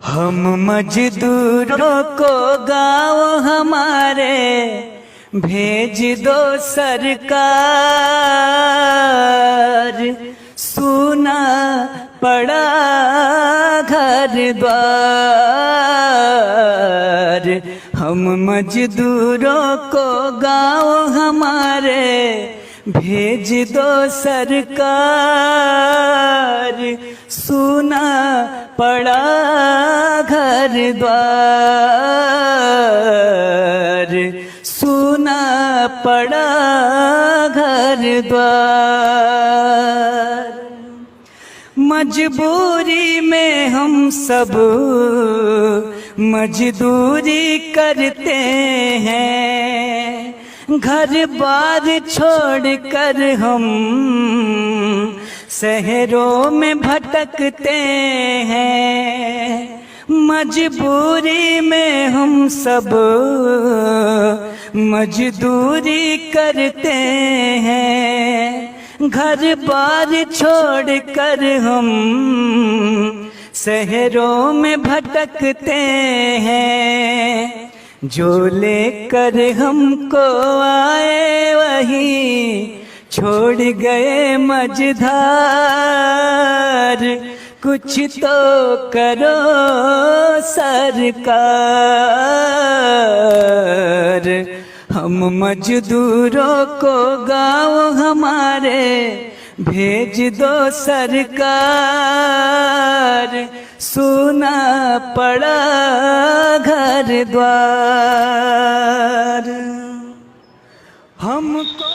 हम मजदूरों को गाँव हमारे भेज दो सरकार, सुना पड़ा घर द्वार। हम मजदूरों को गाँव हमारे भेज दो सरकार, सुना पड़ा घर द्वार, सुना पड़ा घर द्वार। मजबूरी में हम सब मजदूरी करते हैं, घर बार छोड़कर हम शहरों में भटकते हैं। मजबूरी में हम सब मजदूरी करते हैं, घर बार छोड़कर हम शहरों में भटकते हैं। जो लेकर हमको आए वही छोड़ गए मझधार, कुछ तो करो सरकार। हम मजदूरों को गाँव हमारे भेज दो सरकार, सुना पड़ा घर द्वार। हमको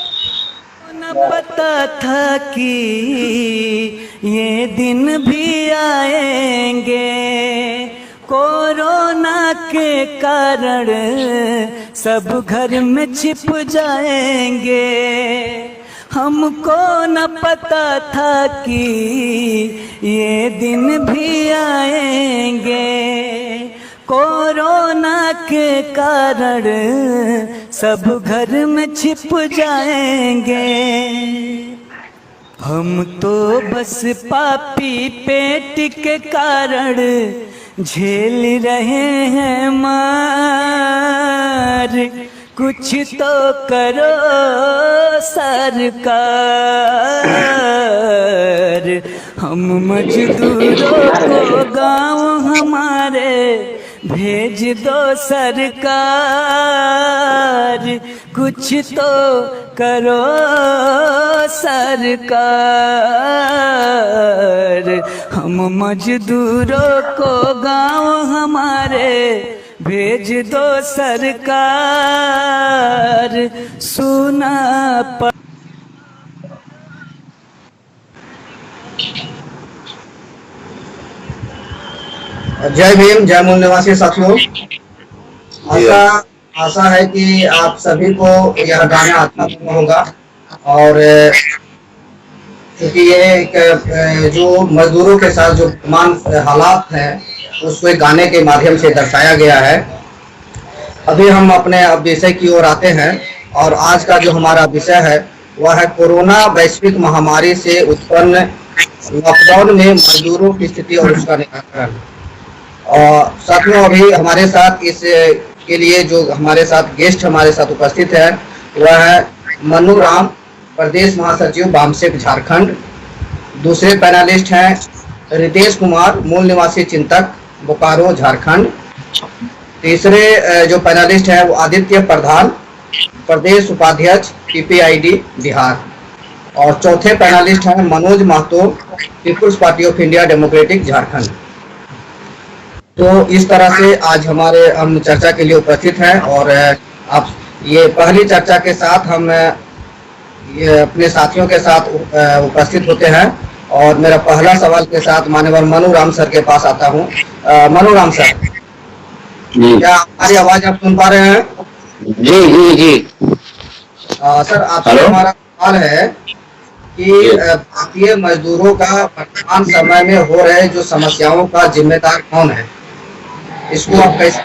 न पता था कि ये दिन भी आएंगे, कोरोना के कारण सब घर में छिप जाएंगे। हमको न पता था कि ये दिन भी आएंगे, कोरोना के कारण सब घर में छिप जाएंगे। हम तो बस पापी पेट के कारण झेल रहे हैं मार, कुछ तो करो सरकार। हम मजदूरों को गाँव हमारे भेज दो सरकार, कुछ तो करो सरकार। हम मजदूरों को गाँव हमारे भेज दो सरकार, सुना पड़ा। जय भीम, जय मूल निवासी साथियों। आशा है कि आप सभी को यह गाना अच्छा होगा। और क्योंकि ये एक जो मजदूरों के साथ जो वर्तमान हालात हैं उसको एक गाने के माध्यम से दर्शाया गया है। अभी हम अपने विषय की ओर आते हैं और आज का जो हमारा विषय है वह है कोरोना वैश्विक महामारी से उत्पन्न लॉकडाउन में मजदूरों की स्थिति और उसका निराकरण। और साथियों, अभी हमारे साथ इस के लिए जो हमारे साथ गेस्ट हमारे साथ उपस्थित है वह है मनु राम, प्रदेश महासचिव वामसेक झारखंड। दूसरे पैनलिस्ट हैं रितेश कुमार, मूल निवासी चिंतक, बोकारो झारखंड। तीसरे जो पैनलिस्ट हैं वो आदित्य प्रधान, प्रदेश उपाध्यक्ष पीपीआईडी बिहार। और चौथे पैनलिस्ट हैं Manoj Mahto, people's party of India democratic Jharkhand. तो इस तरह से आज हम चर्चा के लिए उपस्थित हैं। और आप ये पहली चर्चा के साथ हम ये अपने साथियों के साथ उपस्थित होते हैं। और मेरा पहला सवाल के साथ माननीय मनु राम सर के पास आता हूं। मनु राम सर, क्या हमारी आवाज आप सुन पा रहे हैं? जी जी जी। सर, आपसे हमारा सवाल है कि भारतीय मजदूरों का वर्तमान समय में हो रहे जो समस्याओं का जिम्मेदार कौन है, इसको आप कैसे?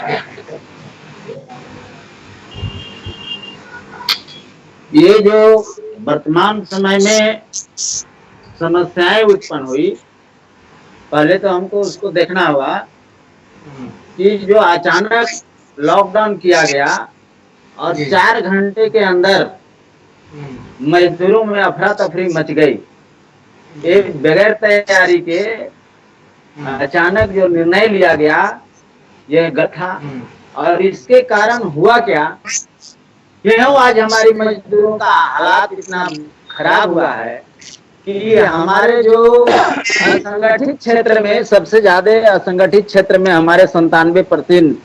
ये जो वर्तमान समय में समस्याएं उत्पन्न हुई, पहले तो हमको उसको देखना होगा कि जो अचानक लॉकडाउन किया गया और जी। 4 घंटे के अंदर मजदूरों में अफरा तफरी मच गई। एक बगैर तैयारी के अचानक जो निर्णय लिया गया यह गलत था। और इसके कारण हुआ क्या, क्यों आज हमारी मजदूरों का हालात इतना खराब हुआ है कि हमारे जो असंगठित क्षेत्र में सबसे ज्यादा असंगठित क्षेत्र में हमारे 97%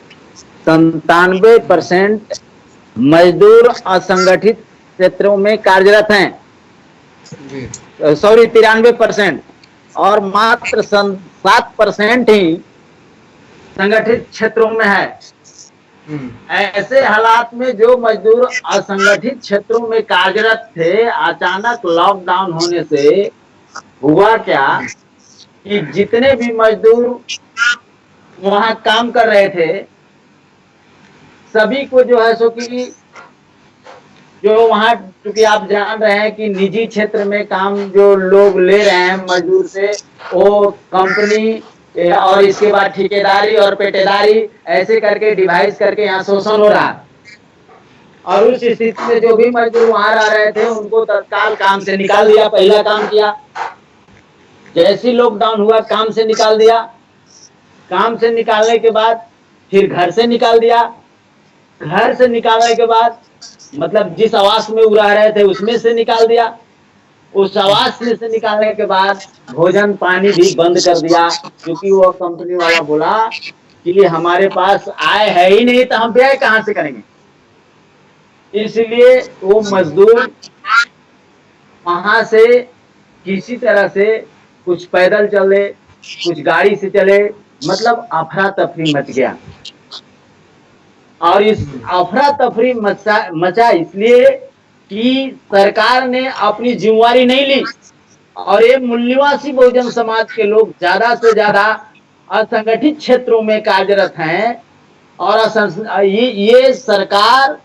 मजदूर असंगठित क्षेत्रों में कार्यरत हैं। सॉरी 93%, और मात्र 7% ही संगठित क्षेत्रों में है। ऐसे हालात में जो मजदूर असंगठित क्षेत्रों में कार्यरत थे, अचानक लॉकडाउन होने से हुआ क्या कि जितने भी मजदूर वहां काम कर रहे थे सभी को जो है सो कि जो वहां, क्योंकि आप जान रहे हैं कि निजी क्षेत्र में काम जो लोग ले रहे हैं मजदूर से, वो कंपनी और इसके बाद ठेकेदारी और पेटेदारी ऐसे करके डिवाइस करके यहाँ शोषण हो रहा। और उस स्थिति में जो भी मजदूर वहां रह रहे थे उनको तत्काल काम से निकाल दिया। पहला काम किया, जैसे लॉकडाउन हुआ काम से निकाल दिया। काम से निकालने के बाद फिर घर से निकाल दिया। घर से निकालने के बाद मतलब जिस आवास में वो रह रहे थे उसमें से निकाल दिया। उस आवास में से निकालने के बाद भोजन पानी भी बंद कर दिया, क्योंकि वो कंपनी वाला बोला कि हमारे पास आय है ही नहीं तो हम व्यय कहां से करेंगे। इसलिए वो मजदूर वहां से किसी तरह से कुछ पैदल चले, कुछ गाड़ी से चले, मतलब अफरा तफरी मच गया। और इस अफरा तफरी मचा इसलिए कि सरकार ने अपनी जिम्मेवारी नहीं ली और ये मूल्यवासी बहुजन समाज के लोग ज्यादा से ज्यादा असंगठित क्षेत्रों में कार्यरत हैं। और ये सरकार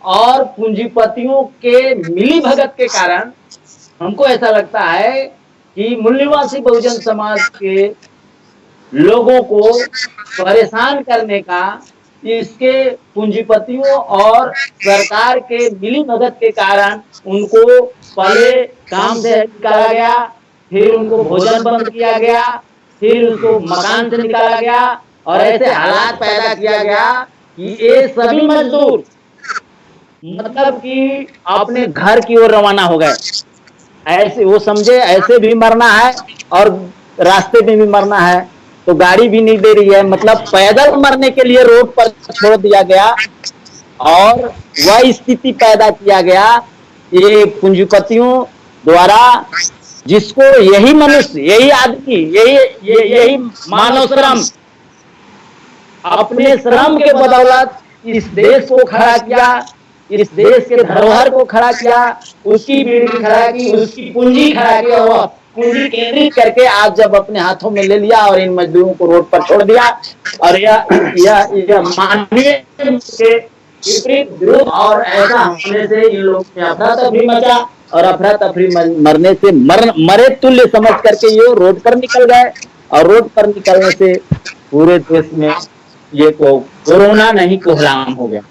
और पूंजीपतियों के मिली भगत के कारण हमको ऐसा लगता है कि मूल्यवासी बहुजन समाज के लोगों को परेशान करने का इसके पूंजीपतियों और सरकार के मिली भगत के कारण उनको पहले काम से निकाला गया, फिर उनको भोजन बंद किया गया, फिर उसको मकान से निकाला गया और ऐसे हालात पैदा किया गया कि ये सभी मजदूर मतलब कि अपने घर की ओर रवाना हो गए। ऐसे वो समझे ऐसे भी मरना है और रास्ते में भी मरना है, तो गाड़ी भी नहीं दे रही है, मतलब पैदल मरने के लिए रोड पर छोड़ दिया गया। और वह स्थिति पैदा किया गया ये पूंजीपतियों द्वारा, जिसको यही मनुष्य, यही आदमी, यही मानव श्रम अपने श्रम के बदौलत इस देश को खड़ा किया, इस देश के धरोहर को खड़ा किया, उसकी बिल्डिंग खड़ा की, उसकी पूंजी खड़ा की, और पूंजी केंद्रित करके आज जब अपने हाथों में ले लिया और इन मजदूरों को रोड पर छोड़ दिया। और यह मानवीय के विपरीत विरोध, और ऐसा होने से इन लोगों में अफरा तफरी मचा और अफरा तफरी मरने से मरे तुल्य समझ करके ये रोड पर निकल गए। और रोड पर निकलने से पूरे देश में ये कोरोना नहीं कोहराम हो गया,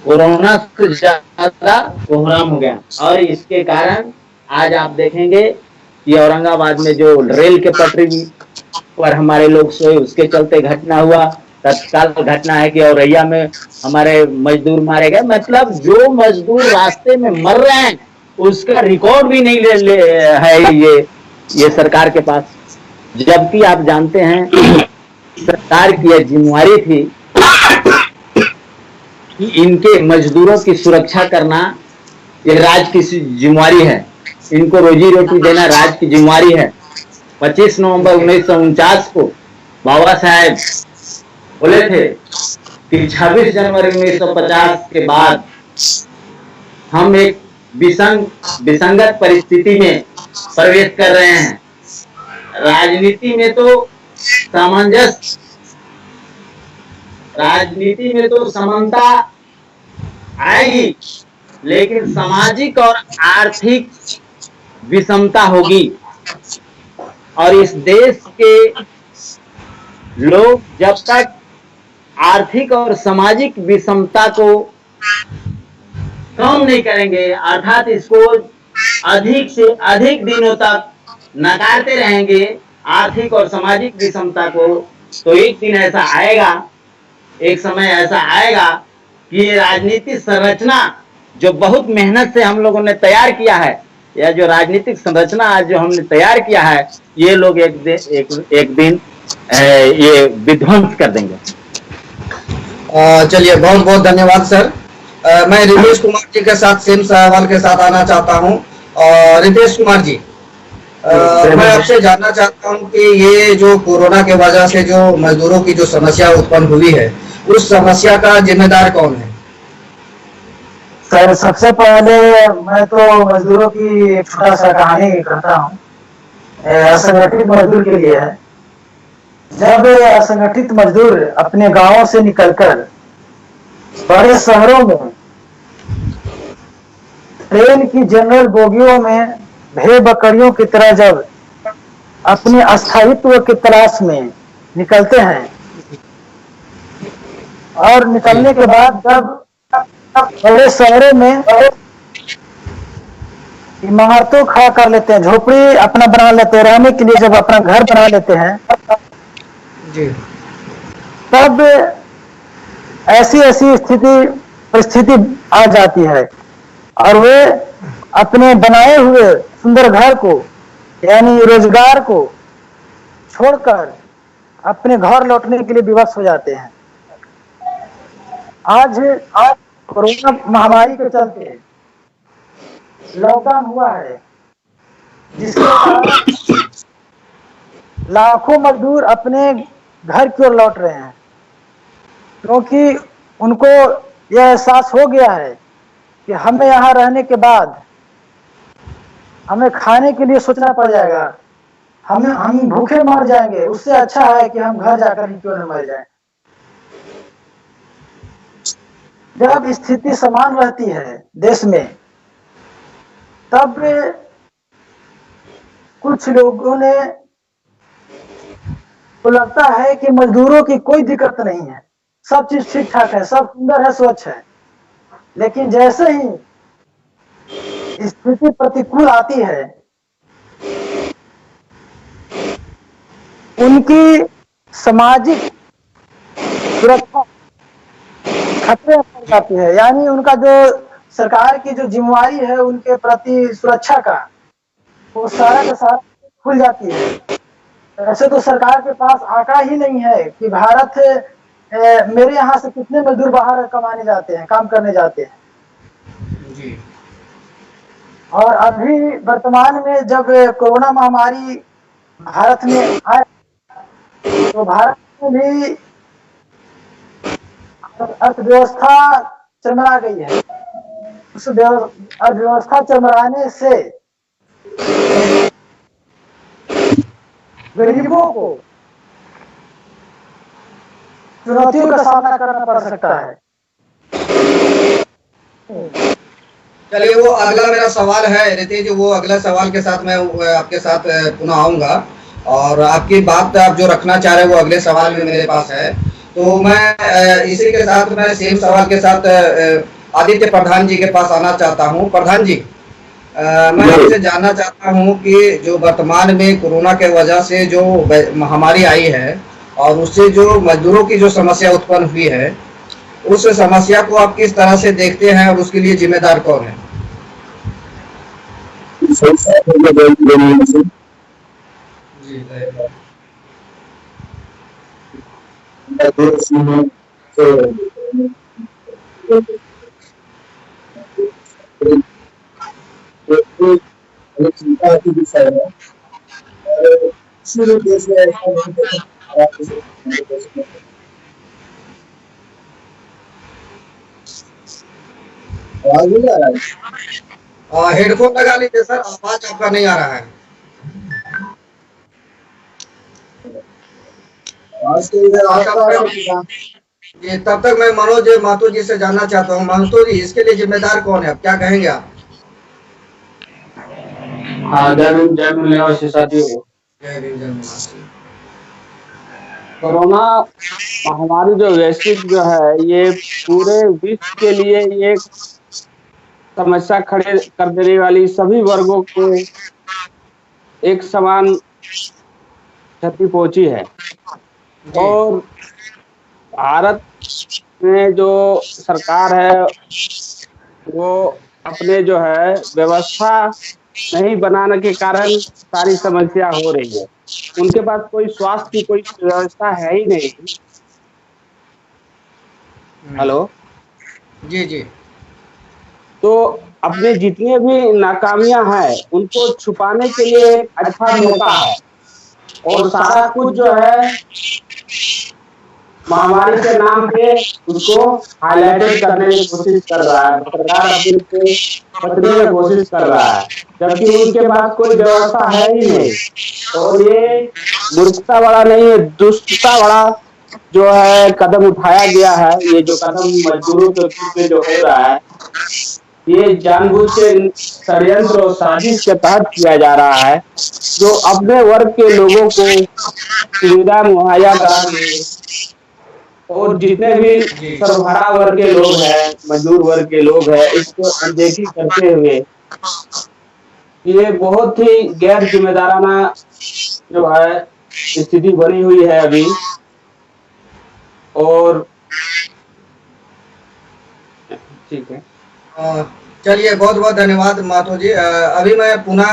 कोरोना से ज्यादा कोहराम हो गया। और इसके कारण आज आप देखेंगे कि औरंगाबाद में जो रेल के पटरी पर हमारे लोग सोए उसके चलते घटना हुआ। तत्काल घटना है कि औरैया में हमारे मजदूर मारे गए। मतलब जो मजदूर रास्ते में मर रहे हैं उसका रिकॉर्ड भी नहीं है ये सरकार के पास। जबकि आप जानते हैं सरकार की यह जिम्मेवारी थी कि इनके मजदूरों की सुरक्षा करना ये राज्य की जिम्मेवारी है, इनको रोजी रोटी देना राज्य की जिम्मेवारी है। 25 नवंबर 1949 को बाबा साहेब बोले थे कि 26 जनवरी 1950 के बाद हम एक विसंगत परिस्थिति में प्रवेश कर रहे हैं। राजनीति में तो सामंजस्य, राजनीति में तो समानता आएगी, लेकिन सामाजिक और आर्थिक विषमता होगी। और इस देश के लोग जब तक आर्थिक और सामाजिक विषमता को कम नहीं करेंगे, अर्थात इसको अधिक से अधिक दिनों तक नकारते रहेंगे आर्थिक और सामाजिक विषमता को, तो एक दिन ऐसा आएगा, एक समय ऐसा आएगा कि ये राजनीतिक संरचना जो बहुत मेहनत से हम लोगों ने तैयार किया है, या जो राजनीतिक संरचना आज जो हमने तैयार किया है, ये लोग एक दिन ये विध्वंस कर देंगे। चलिए, बहुत बहुत धन्यवाद सर। मैं रितेश कुमार जी के साथ सेम सवाल के साथ आना चाहता हूं। और रितेश कुमार जी, मैं आपसे जानना चाहता हूं कि ये जो कोरोना के वजह से जो मजदूरों की जो समस्या उत्पन्न हुई है, उस समस्या का जिम्मेदार कौन है? सर, सबसे पहले मैं तो मजदूरों की एक छोटा सा कहानी करता हूँ। असंगठित मजदूर के लिए है। जब असंगठित मजदूर अपने गांवों से निकलकर बड़े शहरों में ट्रेन की जनरल बोगियों में भेड़ बकरियों की तरह जब अपने अस्थायित्व की तलाश में निकलते हैं, और निकलने के बाद जब बड़े शहरों में इमारतों खड़ा कर लेते हैं, झोपड़ी अपना बना लेते हैं, रहने के लिए जब अपना घर बना लेते हैं जी, तब ऐसी ऐसी परिस्थिति आ जाती है, और वे अपने बनाए हुए सुंदर घर को, यानी रोजगार को छोड़कर अपने घर लौटने के लिए विवश हो जाते हैं। आज कोरोना महामारी के चलते लॉकडाउन हुआ है, जिसके कारण लाखों मजदूर अपने घर की ओर लौट रहे हैं, क्योंकि उनको यह एहसास हो गया है कि हमें यहाँ रहने के बाद हमें खाने के लिए सोचना पड़ जाएगा, हम भूखे मर जाएंगे, उससे अच्छा है कि हम घर जाकर ही क्यों न मर जाएं। जब स्थिति समान रहती है देश में, तब कुछ लोगों ने को लगता है कि मजदूरों की कोई दिक्कत नहीं है, सब चीज ठीक ठाक है, सब सुंदर है, स्वच्छ है। लेकिन जैसे ही स्थिति प्रतिकूल आती है, उनकी सामाजिक सुरक्षा खतरे में पड़ जाती है, यानी उनका जो सरकार की जो जिम्मेवारी है उनके प्रति सुरक्षा का, वो सारा का सारा खुल जाती है। ऐसे तो सरकार के पास आंकड़ा ही नहीं है कि भारत मेरे यहाँ से कितने मजदूर बाहर कमाने जाते हैं, काम करने जाते हैं जी। और अभी वर्तमान में जब कोरोना महामारी भारत में आए, तो भारत में भी अर्थव्यवस्था चरमरा गई है। उस अर्थव्यवस्था चरमराने से गरीबों को चुनौतियों का सामना करना पड़ सकता है। चलिए, वो अगला मेरा सवाल है रितेश जी, वो अगला सवाल के साथ मैं आपके साथ पुनः आऊंगा, और आपकी बात आप जो रखना चाह रहे हैं वो अगले सवाल में मेरे पास है। तो मैं इसी के साथ मैं सेम सवाल के साथ आदित्य प्रधान जी के पास आना चाहता हूं। प्रधान जी, मैं आपसे जानना चाहता हूं कि जो वर्तमान में कोरोना के वजह से जो महामारी आई है और उससे जो मजदूरों की जो समस्या उत्पन्न हुई है, उस समस्या को आप किस तरह से देखते हैं और उसके लिए जिम्मेदार कौन है? हेडफोन लगा लीजिए सर, आवाज आपका नहीं आ रहा है। जी, तब तक मैं मनोज माथुर जी से जानना चाहता हूँ। माथुर जी, इसके लिए जिम्मेदार कौन है, आप क्या कहेंगे आप? हाँ, जय भीम निवासी साथियों। जय भीम, जय भीम। कोरोना महामारी जो वैश्विक जो है, ये पूरे विश्व के लिए ये एक समस्या खड़े कर देने वाली, सभी वर्गों को एक समान क्षति पहुंची है। और भारत में जो सरकार है वो अपने जो है व्यवस्था नहीं बनाने के कारण सारी समस्या हो रही है। उनके पास कोई स्वास्थ्य की कोई व्यवस्था है ही नहीं। हेलो जी जी। तो अपने जितने भी नाकामियां हैं उनको छुपाने के लिए एक अच्छा मौका है, और सारा कुछ जो है महामारी के नाम पे उसको हाईलाइटेड करने की कोशिश कर रहा है, सरकार अपने को पकड़ने की कोशिश कर रहा है, जबकि उनके पास कोई व्यवस्था है ही नहीं। और ये मूर्खता बड़ा नहीं है, दुष्टता बड़ा जो है कदम उठाया गया है। ये जो कदम मजदूरों के पे जो हो रहा है, ये जानबूझ के षड्यंत्र और साजिश के तहत किया जा रहा है, जो अपने वर्ग के लोगों को सुविधा मुहैया कराने और जितने भी सर्वहारा वर्ग के लोग हैं, मजदूर वर्ग के लोग हैं, इसको अनदेखी करते हुए ये बहुत ही गैर जिम्मेदाराना जो है स्थिति बनी हुई है अभी। और ठीक है, चलिए, बहुत बहुत धन्यवाद माथुर जी। अभी मैं पुनः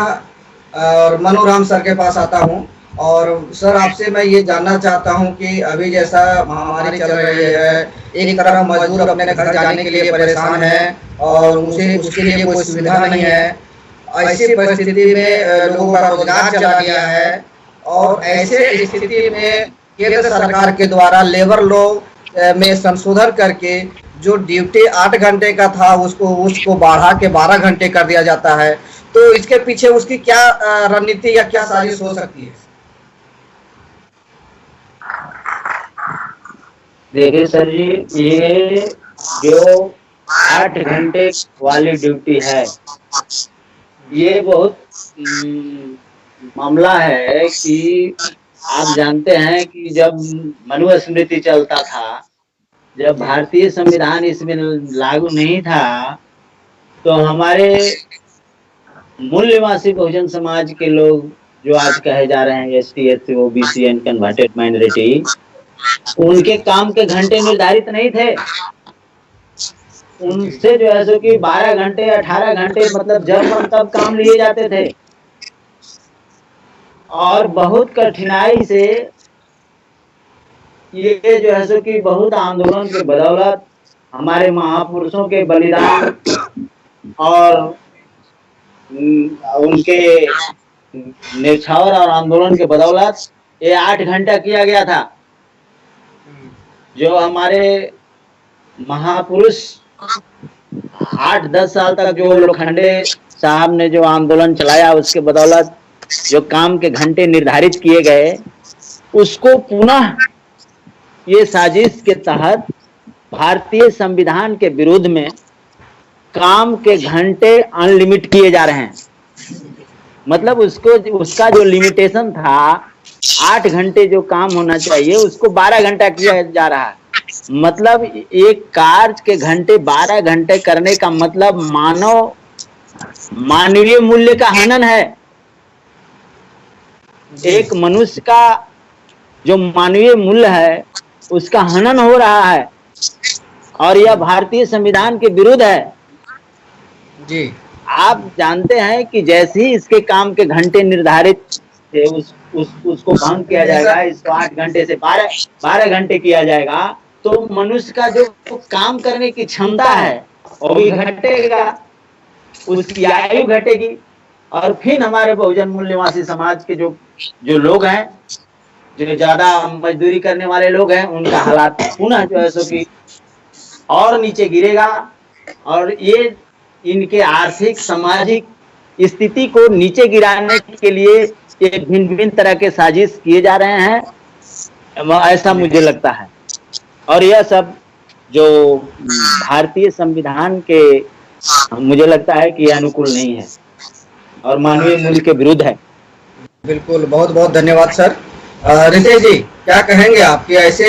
और मनोराम सर के पास आता हूं। और सर, आपसे मैं ये जानना चाहता हूं कि अभी जैसा महामारी चल रही है, एक तरफ मजदूर अपने घर जाने के लिए परेशान है और उसे उसके लिए कोई सुविधा नहीं है। ऐसी परिस्थिति में लोगों का रोजगार चला गया है, और ऐसे स्थिति में केंद्र सरकार के द्वारा लेबर लॉ में संशोधन करके जो ड्यूटी 8 घंटे का था उसको बढ़ा के 12 घंटे कर दिया जाता है। तो इसके पीछे उसकी क्या रणनीति या क्या साजिश हो सकती है? देखिए सर जी, ये जो 8 घंटे वाली ड्यूटी है, ये बहुत मामला है कि आप जानते हैं कि जब मनुस्मृति चलता था, जब भारतीय संविधान इसमें लागू नहीं था, तो हमारे मूल निवासी बहुजन समाज के लोग जो आज कहे जा रहे हैं ST SC OBC and converted minority, उनके काम के घंटे निर्धारित नहीं थे। उनसे जो है सो कि 12 घंटे 18 घंटे मतलब जब मन तब काम लिए जाते थे, और बहुत कठिनाई से ये जो है सो कि बहुत आंदोलन के बदौलत, हमारे महापुरुषों के बलिदान और उनके न्यौछावर और आंदोलन के बदौलत ये 8 घंटा किया गया था। जो हमारे महापुरुष 8-10 साल तक जो लोखंडे साहब ने जो आंदोलन चलाया, उसके बदौलत जो काम के घंटे निर्धारित किए गए, उसको पुनः ये साजिश के तहत भारतीय संविधान के विरुद्ध में काम के घंटे अनलिमिट किए जा रहे हैं। मतलब उसका जो लिमिटेशन था 8 घंटे जो काम होना चाहिए, उसको 12 घंटा किया जा रहा है। मतलब एक कार्य के घंटे 12 घंटे करने का मतलब मानवीय मूल्य का हनन है। एक मनुष्य का जो मानवीय मूल्य है उसका हनन हो रहा है, और यह भारतीय संविधान के विरुद्ध है जी। आप जानते हैं कि जैसे ही इसके काम के घंटे निर्धारित थे, उसको भंग किया जाएगा, इसको 8 घंटे से 12 घंटे किया जाएगा, तो मनुष्य का जो काम करने की क्षमता है वो भी घटेगा, उसकी आयु घटेगी। और फिर हमारे बहुजन मूल निवासी समाज के जो लोग हैं, जो ज्यादा मजदूरी करने वाले लोग हैं, उनका हालात पुनः जो है सो कि और नीचे गिरेगा, और ये इनके आर्थिक सामाजिक स्थिति को नीचे गिराने के लिए ये भिन्न तरह के साजिश किए जा रहे हैं, ऐसा मुझे लगता है। और यह सब जो भारतीय संविधान के मुझे लगता है कि अनुकूल नहीं है और मानवीय मूल्य के विरुद्ध है। बिल्कुल, बहुत बहुत धन्यवाद सर। रितेश जी, क्या कहेंगे आप कि ऐसे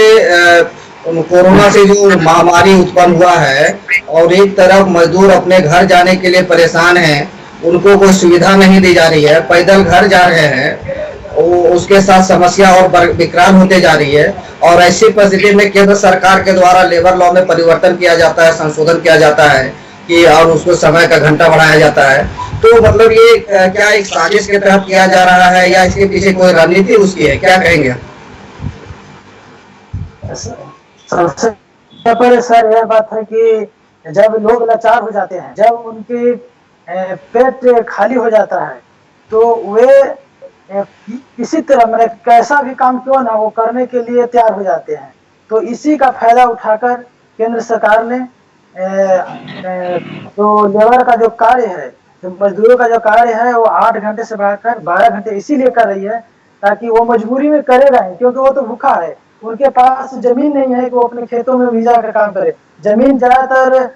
कोरोना से जो महामारी उत्पन्न हुआ है और एक तरफ मजदूर अपने घर जाने के लिए परेशान हैं, उनको कोई सुविधा नहीं दी जा रही है, पैदल घर जा रहे हैं, उसके साथ समस्या और विकराल होते जा रही है, और ऐसी परिस्थिति में केंद्र सरकार के द्वारा लेबर लॉ में परिवर्तन किया जाता है, संशोधन किया जाता है कि और उसको समय का घंटा बढ़ाया जाता है, तो मतलब ये क्या एक साजिश के तहत किया जा रहा है या इसके पीछे कोई रणनीति उसकी है, क्या कहेंगे? सबसे पहले सर यह बात है कि जब लोग लाचार हो जाते हैं, जब उनके पेट खाली हो जाता है, तो वे किसी तरह मैंने कैसा भी काम क्यों ना वो करने के लिए तैयार हो जाते हैं। तो इसी का फायदा उठाकर केंद्र सरकार ने तो लेबर का जो कार्य है, तो मजदूरों का जो कार्य है वो 8 घंटे से बढ़ाकर 12 घंटे इसीलिए कर रही है ताकि वो मजबूरी में करेगा ही, क्योंकि वो तो भूखा है, उनके पास जमीन नहीं है कि वो अपने खेतों में वीजा का काम करे। जमीन ज्यादातर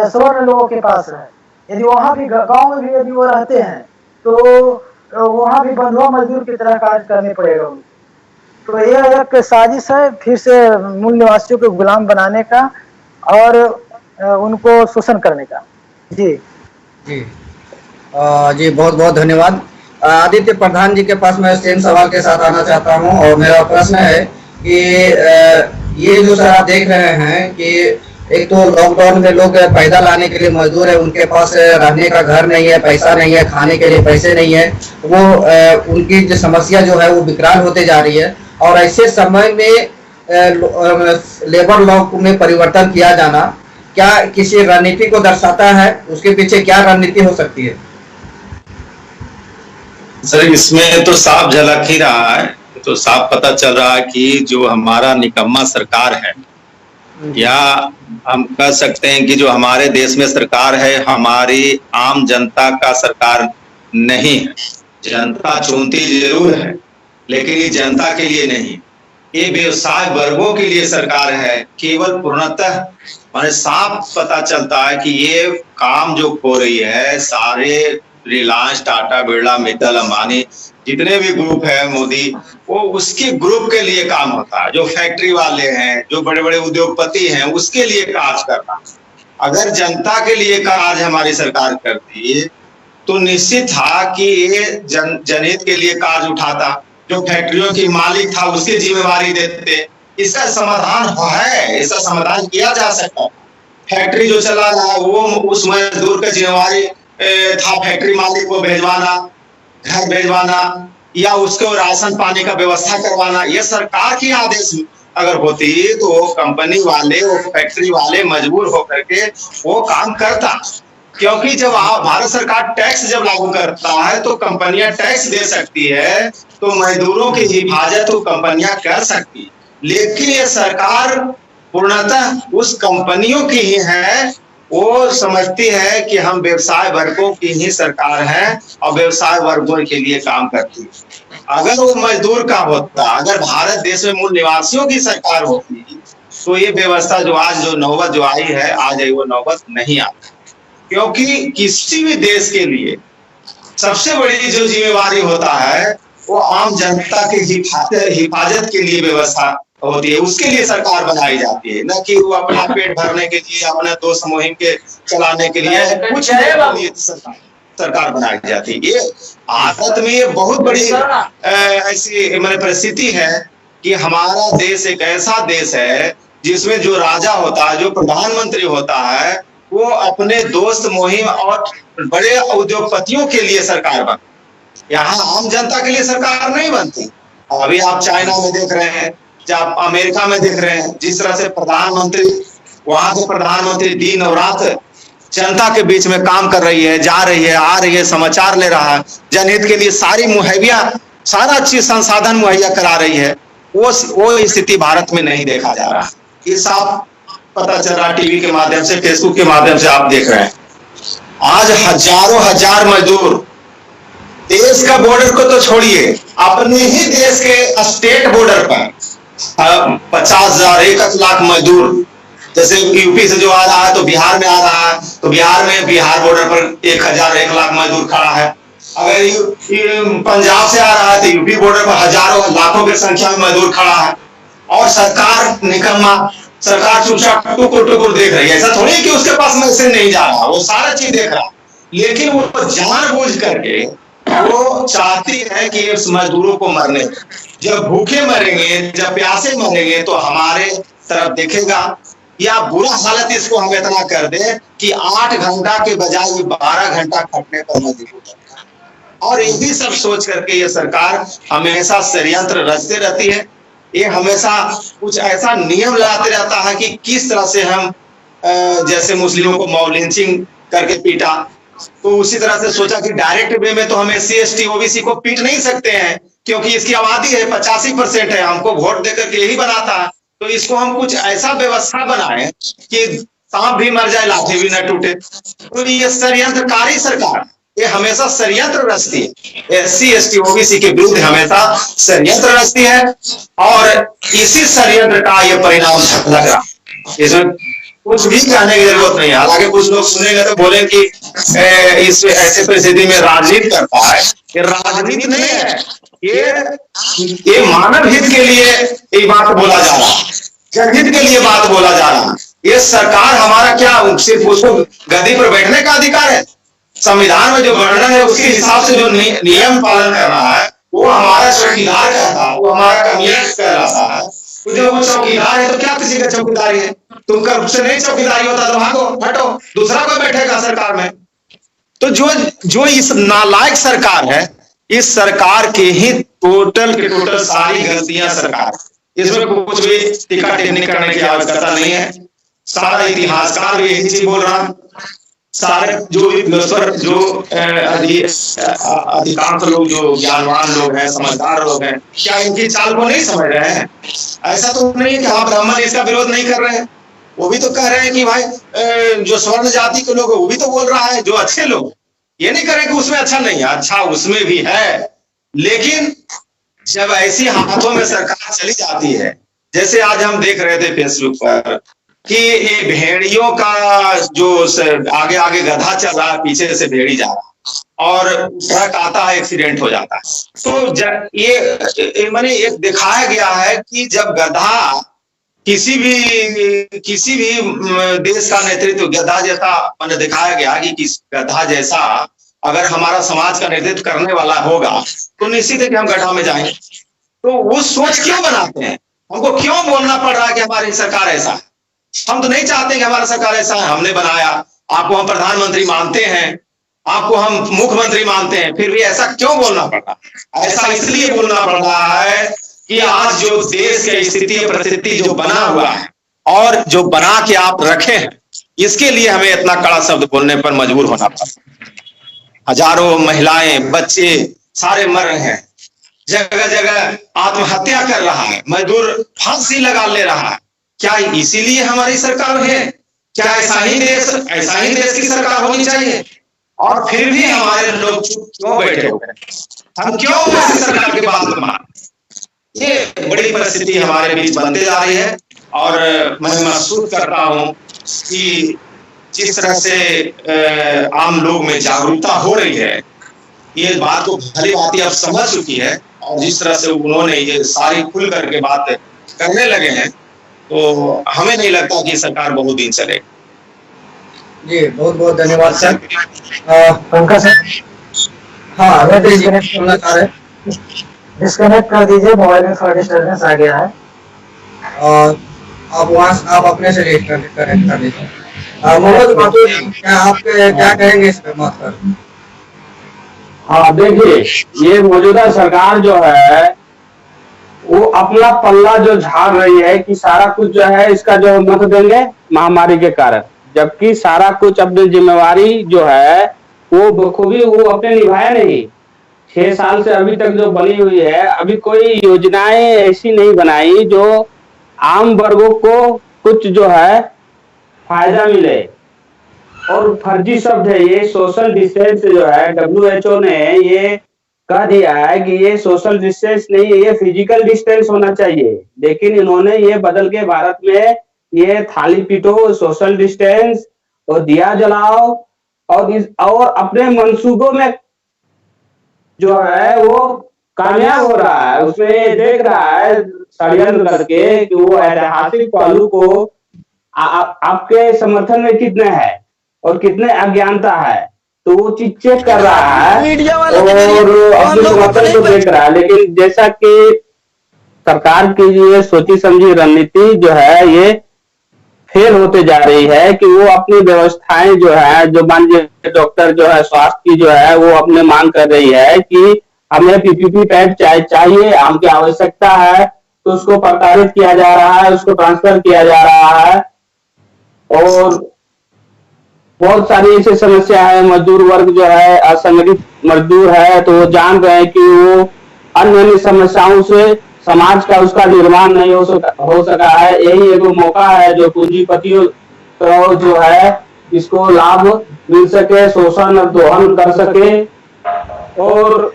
सवर्ण लोगों के पास है। यदि वहाँ भी गाँव में भी यदि वो रहते हैं तो वहाँ भी बंधुआ मजदूर की तरह कार्य करने पड़ेगा उनको। तो यह एक साजिश है फिर से मूल निवासियों को गुलाम बनाने का और उनको शोषण करने का। जी जी जी, बहुत बहुत धन्यवाद। आदित्य प्रधान जी के पास मैं सेम सवाल के साथ आना चाहता हूं, और मेरा प्रश्न है कि ये जो सर आप देख रहे हैं कि एक तो लॉकडाउन में लोग पैदल आने के लिए मजदूर है, उनके पास रहने का घर नहीं है, पैसा नहीं है, खाने के लिए पैसे नहीं है, वो उनकी जो समस्या जो है वो विकराल होते जा रही है, और ऐसे समय में लेबर लॉ में परिवर्तन किया जाना क्या किसी रणनीति को दर्शाता है? उसके पीछे क्या रणनीति हो सकती है? सर इसमें तो साफ झलक ही रहा है, तो साफ पता चल रहा है कि जो हमारा निकम्मा सरकार है, या हम कह सकते हैं कि जो हमारे देश में सरकार है हमारी आम जनता का सरकार नहीं है। जनता चुनती जरूर है लेकिन ये जनता के लिए नहीं, ये व्यवसाय वर्गों के लिए सरकार है। केवल पूर्णतः माने साफ पता चलता है कि ये काम जो हो रही है सारे रिलायंस, टाटा, बिरला, मित्तल, अंबानी जितने भी ग्रुप है मोदी, वो उसके ग्रुप के लिए काम होता है। जो फैक्ट्री वाले हैं, जो बड़े बड़े उद्योगपति हैं, उसके लिए कार्य करना। अगर जनता के लिए कार्य हमारी सरकार करती तो निश्चित था कि ये जनहित के लिए कार्य उठाता। जो फैक्ट्रियों की मालिक था उसकी जिम्मेवारी देते। इसका समाधान है, इसका समाधान किया जा सकता है। फैक्ट्री जो चला रहा है वो उस मजदूर का जिम्मेवारी था फैक्ट्री मालिक को भेजवाना, घर भेजवाना, या उसको राशन पानी का व्यवस्था करवाना। ये सरकार की आदेश अगर होती तो कंपनी वाले, वो फैक्ट्री वाले मजबूर होकर के वो काम करता, क्योंकि जब भारत सरकार टैक्स जब लागू करता है तो कंपनियां टैक्स दे सकती है, तो मजदूरों की हिफाजत वो कंपनियां कर सकती। लेकिन ये सरकार पूर्णतः उस कंपनियों की ही है, वो समझती है कि हम व्यवसाय वर्गों की ही सरकार है और व्यवसाय वर्गों के लिए काम करती है। अगर वो मजदूर का होता, अगर भारत देश में मूल निवासियों की सरकार होती तो ये व्यवस्था जो आज जो नौबत जो आई है, आज वो नौबत नहीं आती। क्योंकि किसी भी देश के लिए सबसे बड़ी जो जिम्मेवारी होता है वो आम जनता की हिफाजत के लिए व्यवस्था होती है, उसके लिए सरकार बनाई जाती है, न कि वो अपना पेट भरने के लिए, अपने दोस्त मुहिम के चलाने के लिए कुछ सरकार बनाई जाती है। ये भारत में ये बहुत बड़ी ऐसी मैंने परिस्थिति है कि हमारा देश एक ऐसा देश है जिसमें जो राजा होता है, जो प्रधानमंत्री होता है, वो अपने दोस्त मुहिम और बड़े उद्योगपतियों के लिए सरकार बनती। यहाँ आम जनता के लिए सरकार नहीं बनती। अभी आप चाइना में देख रहे हैं, जब अमेरिका में देख रहे हैं, जिस तरह से प्रधानमंत्री, वहां के प्रधानमंत्री दिन और रात जनता के बीच में काम कर रही है, जा रही है, आ रही है, समाचार ले रहा है, जनहित के लिए सारी मुहैया, सारा चीज संसाधन मुहैया करा रही है। वो स्थिति भारत में नहीं देखा जा रहा। ये साफ पता चल रहा, टीवी के माध्यम से, फेसबुक के माध्यम से आप देख रहे हैं। आज हजारों हजार मजदूर देश का बॉर्डर को तो छोड़िए, अपने ही देश के स्टेट बॉर्डर पर 50,000 1 लाख मजदूर, जैसे यूपी से जो आ रहा है तो बिहार में आ रहा है, तो बिहार में बिहार बॉर्डर पर 1,000 1 लाख मजदूर खड़ा है। अगर पंजाब से आ रहा है तो यूपी बॉर्डर पर हजारों लाखों की संख्या में मजदूर खड़ा है और सरकार निकम्मा, सरकार चुपचाप टुकुर टुकुर देख रही है। ऐसा थोड़ी है कि उसके पास मैसेज नहीं जा रहा, वो सारा चीज देख रहा, लेकिन वो जानबूझ करके वो चाहती है कि इस मजदूरों को मरने, जब भूखे मरेंगे, जब प्यासे मरेंगे तो हमारे तरफ देखेगा, या बुरा हालत इसको हम इतना कर दे कि 8 घंटा के बजाय 12 घंटा खटने पर मजबूर है। और यही सब सोच करके ये सरकार हमेशा षड्यंत्र रचते रहती है। ये हमेशा कुछ ऐसा नियम लाते रहता है कि किस तरह से हम जैसे मुस्लिमों को मॉब लिंचिंग करके पीटा, तो उसी तरह से सोचा कि डायरेक्ट वे में तो हम SC ST OBC को पीट नहीं सकते हैं, क्योंकि इसकी आबादी है 85% है, हमको वोट देकर के यही बनाता है, तो इसको हम कुछ ऐसा व्यवस्था बनाए कि सांप भी मर जाए लाठी भी न टूटे। तो ये षड्यंत्रकारी सरकार, ये हमेशा षड्यंत्र रचती है, SC ST OBC के विरुद्ध हमेशा षड्यंत्र रचती है, और इसी षड्यंत्र का ये परिणाम लग रहा है। इसमें कुछ भी कहने की जरूरत नहीं है। हालांकि कुछ लोग सुनेंगे तो बोले कि इस ऐसे परिस्थिति में राजनीति करता है, ये राजनीति नहीं है, ये मानव हित के लिए ये बात बोला जा रहा है, जनहित के लिए बात बोला जा रहा है। ये सरकार हमारा क्या सिर्फ उसको गद्दी पर बैठने का अधिकार है? संविधान में जो वर्णन है उसके हिसाब से जो नियम पालन कर रहा है वो हमारा चौकीदार कहता है, वो हमारा कमियत कहलाता है। तो जब वो चौकीदार है तो क्या किसी का चौकीदारी है? तुम कब से नहीं चौकीदारी होता तो भागो, हटो, दूसरा कोई बैठेगा सरकार में। तो जो इस नालायक सरकार है, इस सरकार के ही टोटल के टोटल सारी गलतियां सरकार, इसमें कुछ भी टीका टिप्पणी करने की आवश्यकता नहीं है। सारा इतिहासकार भी यही चीज बोल रहा है, सारे जो अधिकांश लोग जो ज्ञानवान लोग हैं, समझदार लोग हैं, क्या इनकी चाल को नहीं समझ रहे हैं? ऐसा तो नहीं कि हाँ ब्राह्मण इसका विरोध नहीं कर रहे हैं, वो भी तो कह रहे हैं कि भाई जो स्वर्ण जाति के लोग हैं वो भी तो बोल रहा है, जो अच्छे लोग, ये नहीं कह रहे कि उसमें अच्छा नहीं है, अच्छा उसमें भी है। लेकिन जब ऐसी हाथों में सरकार चली जाती है, जैसे आज हम देख रहे थे फेसबुक पर कि ये भेड़ियों का जो आगे आगे गधा चल रहा है, पीछे से भेड़ी जा रहा है और ट्रक आता है, एक्सीडेंट हो जाता है। तो ये मैंने एक दिखाया गया है कि जब गधा किसी भी देश का नेतृत्व, गधा जैसा मैंने दिखाया गया कि गधा जैसा अगर हमारा समाज का नेतृत्व करने वाला होगा तो निश्चित है कि हम गड्ढा में जाएंगे। तो वो सोच क्यों बनाते हैं? हमको क्यों बोलना पड़ रहा है कि हमारी सरकार ऐसा है? हम तो नहीं चाहते कि हमारा सरकार ऐसा है, हमने बनाया, आपको हम प्रधानमंत्री मानते हैं, आपको हम मुख्यमंत्री मानते हैं, फिर भी ऐसा क्यों बोलना पड़ रहा है? ऐसा इसलिए बोलना पड़ रहा है कि आज जो देश की स्थिति परिस्थिति जो बना हुआ है और जो बना के आप रखे हैं, इसके लिए हमें इतना कड़ा शब्द बोलने पर मजबूर होना पड़ा। हजारों महिलाएं, बच्चे सारे मर रहे हैं, जगह जगह आत्महत्या कर रहा है, मजदूर फांसी लगा ले रहा है। क्या इसीलिए हमारी सरकार है? क्या ऐसा ही देश की सरकार होनी चाहिए? और फिर भी हमारे लोग चुप क्यों बैठे हुए? हम क्यों ऐसी सरकार की बात मान? ये बड़ी परिस्थिति हमारे बीच बनते जा रही है और मैं महसूस करता हूं कि जिस तरह से आम लोग में जागरूकता हो रही है, ये बात को भली भांति अब समझ चुकी है और जिस तरह से उन्होंने ये सारी खुल करके बात करने लगे हैं, तो हमें नहीं लगता कि सरकार बहुत दिन चलेगी। जी बहुत बहुत धन्यवाद सर। पंकज सर, हाँ डिस्कनेक्ट करना चाह रहे, डिस्कनेक्ट कर दीजिए, मोबाइल में थोड़ा डिस्टर्बेंस आ गया है। आप अपने से कनेक्ट कर दीजिए। मोहम्मद मासूद, क्या आप क्या कहेंगे इस पर मत कर? हाँ देखिए, ये मौजूदा सरकार जो है वो अपना पल्ला जो झाड़ रही है कि सारा कुछ जो है इसका जो मत देंगे महामारी के कारण, जबकि सारा कुछ अपनी जिम्मेवारी जो है वो बखूबी वो अपने निभाया नहीं। 6 साल से अभी तक जो बनी हुई है, अभी कोई योजनाएं ऐसी नहीं बनाई जो आम वर्गों को कुछ जो है फायदा मिले। और फर्जी शब्द है ये सोशल डिस्टेंस जो है, WHO ने ये कह दिया है कि ये सोशल डिस्टेंस नहीं है, ये फिजिकल डिस्टेंस होना चाहिए, लेकिन इन्होंने ये बदल के भारत में ये थाली पीटो, सोशल डिस्टेंस और दिया जलाओ और अपने मंसूबों में जो है वो कामयाब हो रहा है, उसमें ये देख रहा है षड्यंत्र करके कि वो ऐतिहासिक पहलू को आपके समर्थन में कितने हैं और कितने अज्ञानता है, तो वो चीज चेक कर रहा है मीडिया वाले और के जरिए अपने लोगों को समर्थन नहीं को देख रहा है। लेकिन जैसा कि सरकार की ये सोची समझी रणनीति जो है ये फेल होते जा रही है कि वो अपनी व्यवस्थाएं जो है, जो मान लीजिए डॉक्टर जो है स्वास्थ्य की जो है वो अपने मांग कर रही है कि हमें पीपीपी पैड चाहिए, हमकी आवश्यकता है, तो उसको प्रताड़ित किया जा रहा है, उसको ट्रांसफर किया जा रहा है। और बहुत सारी ऐसी समस्या है, मजदूर वर्ग जो है असंगठित मजदूर है, तो वो जान रहे हैं कि वो अन्य अन्य समस्याओं से समाज का उसका निर्माण नहीं हो सका है। यही एक मौका है जो पूंजीपतियों को जो है इसको लाभ मिल सके, शोषण दोहन कर सके। और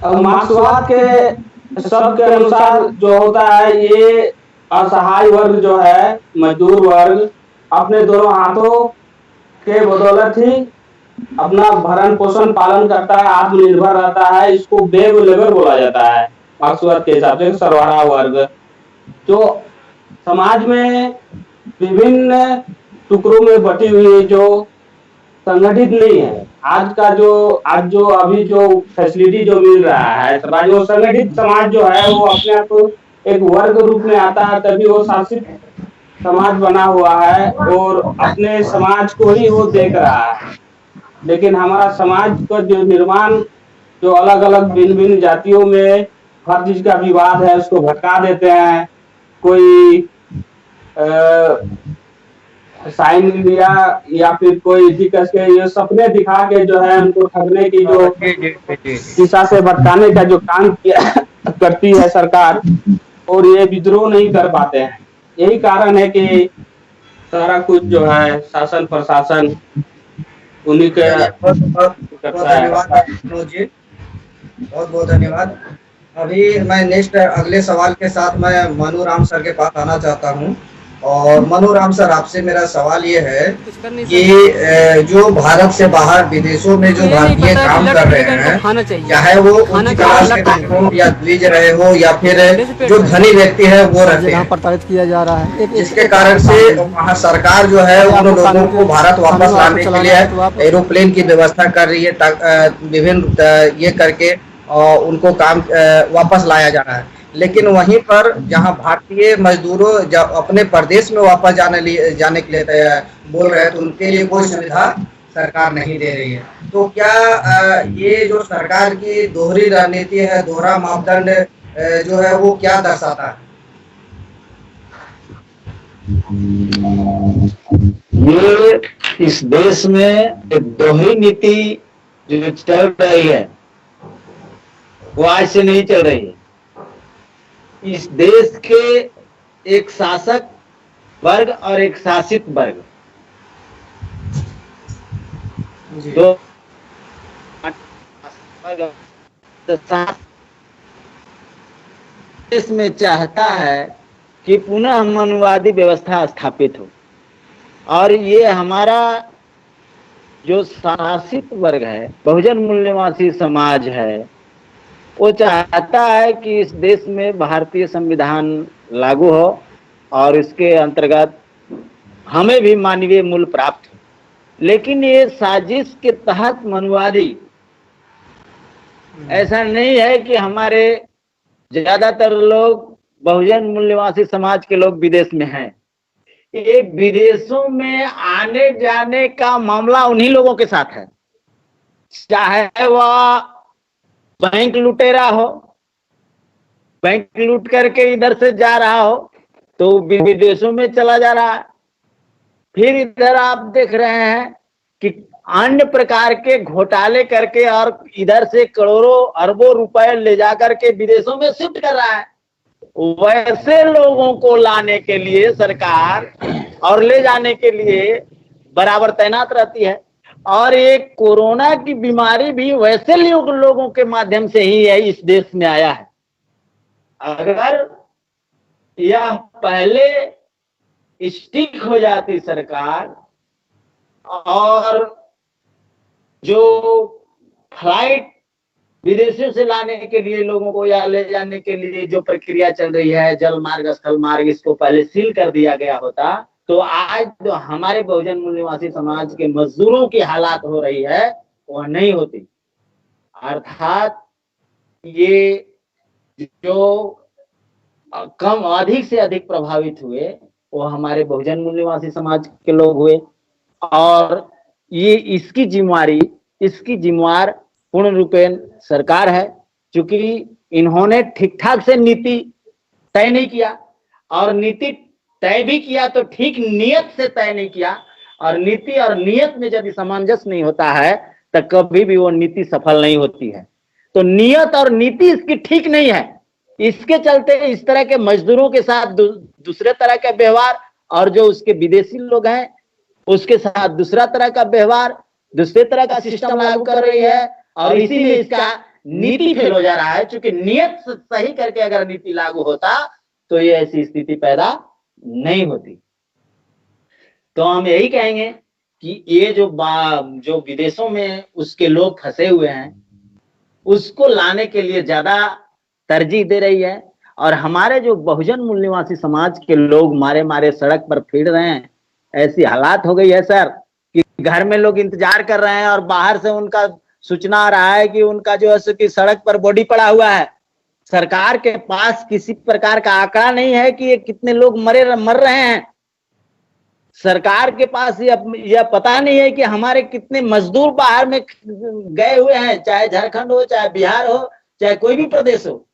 मार्क्सवाद के शब्द के अनुसार जो होता है, ये असहाय वर्ग जो है, मजदूर वर्ग अपने दोनों हाथों के बदौलत ही अपना भरण पोषण पालन करता है, आत्मनिर्भर रहता है। इसको बेग लेबर बोला जाता है मार्क्सवाद के हिसाब से, सर्वहारा वर्ग जो समाज में विभिन्न टुकड़ों में बटी हुई, जो संगठित नहीं है। आज जो अभी जो फैसिलिटी जो मिल रहा है समाज, वो संगठित समाज जो है वो अपने आप को एक वर्ग रूप में आता है, तभी वो शासित समाज बना हुआ है और अपने समाज को ही वो देख रहा है। लेकिन हमारा समाज का जो निर्माण, जो अलग अलग भिन्न भिन्न जातियों में हर चीज का विवाद है, उसको भटका देते हैं। कोई साइन लिया या फिर कोई दिक्कत के ये सपने दिखा के जो है उनको ठगने की, जो दिशा से भटकाने का जो काम किया करती है सरकार, और ये विद्रोह नहीं कर पाते हैं। यही कारण है कि सारा कुछ जो है शासन प्रशासन उन्हीं के करता है। धन्यवाद मनोज जी, बहुत बहुत धन्यवाद। अभी मैं नेक्स्ट अगले सवाल के साथ मैं मनु राम सर के पास आना चाहता हूं। और मनु राम सर, आपसे मेरा सवाल ये है कि जो भारत से बाहर विदेशों में जो भारतीय काम कर रहे हैं, चाहे वो उच्च क्लास के लोग हो या द्विज रहे हो या फिर जो धनी व्यक्ति है वो रहते हैं, प्रताड़ित किया जा रहा है। जिसके कारण से वहाँ सरकार जो है उन लोगों को भारत वापस लाने के लिए एरोप्लेन की व्यवस्था कर रही है, विभिन्न ये करके और उनको काम वापस लाया जा रहा है। लेकिन वहीं पर जहां भारतीय मजदूरों अपने प्रदेश में वापस जाने के लिए बोल रहे हैं, तो उनके लिए कोई सुविधा सरकार नहीं दे रही है। तो क्या ये जो सरकार की दोहरी रणनीति है, दोहरा मापदंड जो है वो क्या दर्शाता है? ये इस देश में एक दोहरी नीति जो चल रही है वो आज से नहीं चल रही है। इस देश के एक शासक वर्ग और एक शासित वर्ग दो देश में चाहता है कि पुनः मनुवादी व्यवस्था स्थापित हो, और ये हमारा जो शासित वर्ग है, बहुजन मूल्यवासी समाज है, वो चाहता है कि इस देश में भारतीय संविधान लागू हो और इसके अंतर्गत हमें भी मानवीय मूल्य प्राप्त हो। लेकिन ये साजिश के तहत मनुवादी, ऐसा नहीं है कि हमारे ज्यादातर लोग बहुजन मूल्यवासी समाज के लोग विदेश में हैं। ये विदेशों में आने जाने का मामला उन्हीं लोगों के साथ है, चाहे वह बैंक लुटेरा हो, बैंक लूट करके इधर से जा रहा हो तो विदेशों में चला जा रहा है। फिर इधर आप देख रहे हैं कि अन्य प्रकार के घोटाले करके और इधर से करोड़ों अरबों रुपए ले जा करके विदेशों में शिफ्ट कर रहा है। वैसे लोगों को लाने के लिए सरकार और ले जाने के लिए बराबर तैनात रहती है। और एक कोरोना की बीमारी भी वैसे लोगों के माध्यम से ही है इस देश में आया है। अगर यह पहले स्टिक हो जाती सरकार और जो फ्लाइट विदेशों से लाने के लिए लोगों को या ले जाने के लिए जो प्रक्रिया चल रही है, जल मार्ग स्थल मार्ग, इसको पहले सील कर दिया गया होता तो आज जो हमारे बहुजन मूल निवासी समाज के मजदूरों की हालात हो रही है वह नहीं होती। अर्थात ये जो कम अधिक से अधिक प्रभावित हुए वो हमारे बहुजन मूल निवासी समाज के लोग हुए, और ये इसकी जिम्मेवार पूर्ण रूपेण सरकार है, क्योंकि इन्होंने ठीक ठाक से नीति तय नहीं किया, और नीति तय भी किया तो ठीक नियत से तय नहीं किया, और नीति और नियत में यदि सामंजस्य नहीं होता है तो कभी भी वो नीति सफल नहीं होती है। तो नियत और नीति इसकी ठीक नहीं है, इसके चलते इस तरह के मजदूरों के साथ दूसरे तरह का व्यवहार, और जो उसके विदेशी लोग हैं उसके साथ दूसरा तरह का व्यवहार, दूसरे तरह का सिस्टम लागू कर रही है, और इसीलिए इसका नीति फेल हो जा रहा है। क्योंकि नियत सही करके अगर नीति लागू होता तो ये ऐसी स्थिति पैदा नहीं होती। तो हम यही कहेंगे कि ये जो विदेशों में उसके लोग फंसे हुए हैं उसको लाने के लिए ज्यादा तरजीह दे रही है, और हमारे जो बहुजन मूल निवासी समाज के लोग मारे सड़क पर फिर रहे हैं। ऐसी हालात हो गई है सर कि घर में लोग इंतजार कर रहे हैं और बाहर से उनका सूचना आ रहा है कि उनका जो है सो कि सड़क पर बॉडी पड़ा हुआ है। सरकार के पास किसी प्रकार का आंकड़ा नहीं है कि ये कितने लोग मर रहे हैं। सरकार के पास यह पता नहीं है कि हमारे कितने मजदूर बाहर में गए हुए हैं, चाहे झारखंड हो, चाहे बिहार हो, चाहे कोई भी प्रदेश हो।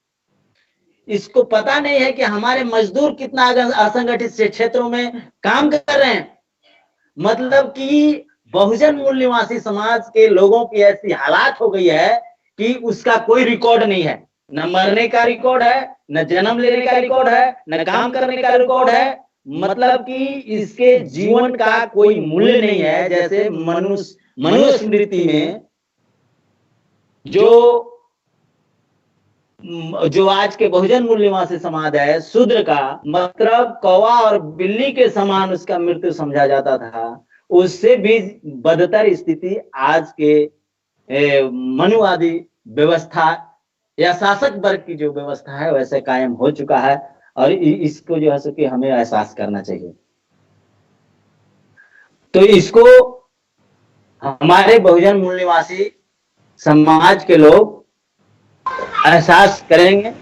इसको पता नहीं है कि हमारे मजदूर कितना असंगठित क्षेत्रों में काम कर रहे हैं। मतलब कि बहुजन मूल निवासी समाज के लोगों की ऐसी हालात हो गई है कि उसका कोई रिकॉर्ड नहीं है, न मरने का रिकॉर्ड है, न जन्म लेने का रिकॉर्ड है, न काम करने का रिकॉर्ड है। मतलब कि इसके जीवन का कोई मूल्य नहीं है। जैसे मनुस्मृति में जो आज के बहुजन मूल निवासी समाज है, शूद्र का मतलब कौवा और बिल्ली के समान उसका मृत्यु समझा जाता था, उससे भी बदतर स्थिति आज के मनुवादी व्यवस्था या शासक वर्ग की जो व्यवस्था है वैसे कायम हो चुका है, और इसको जो है सो कि हमें एहसास करना चाहिए। तो इसको हमारे बहुजन मूल निवासी समाज के लोग एहसास करेंगे,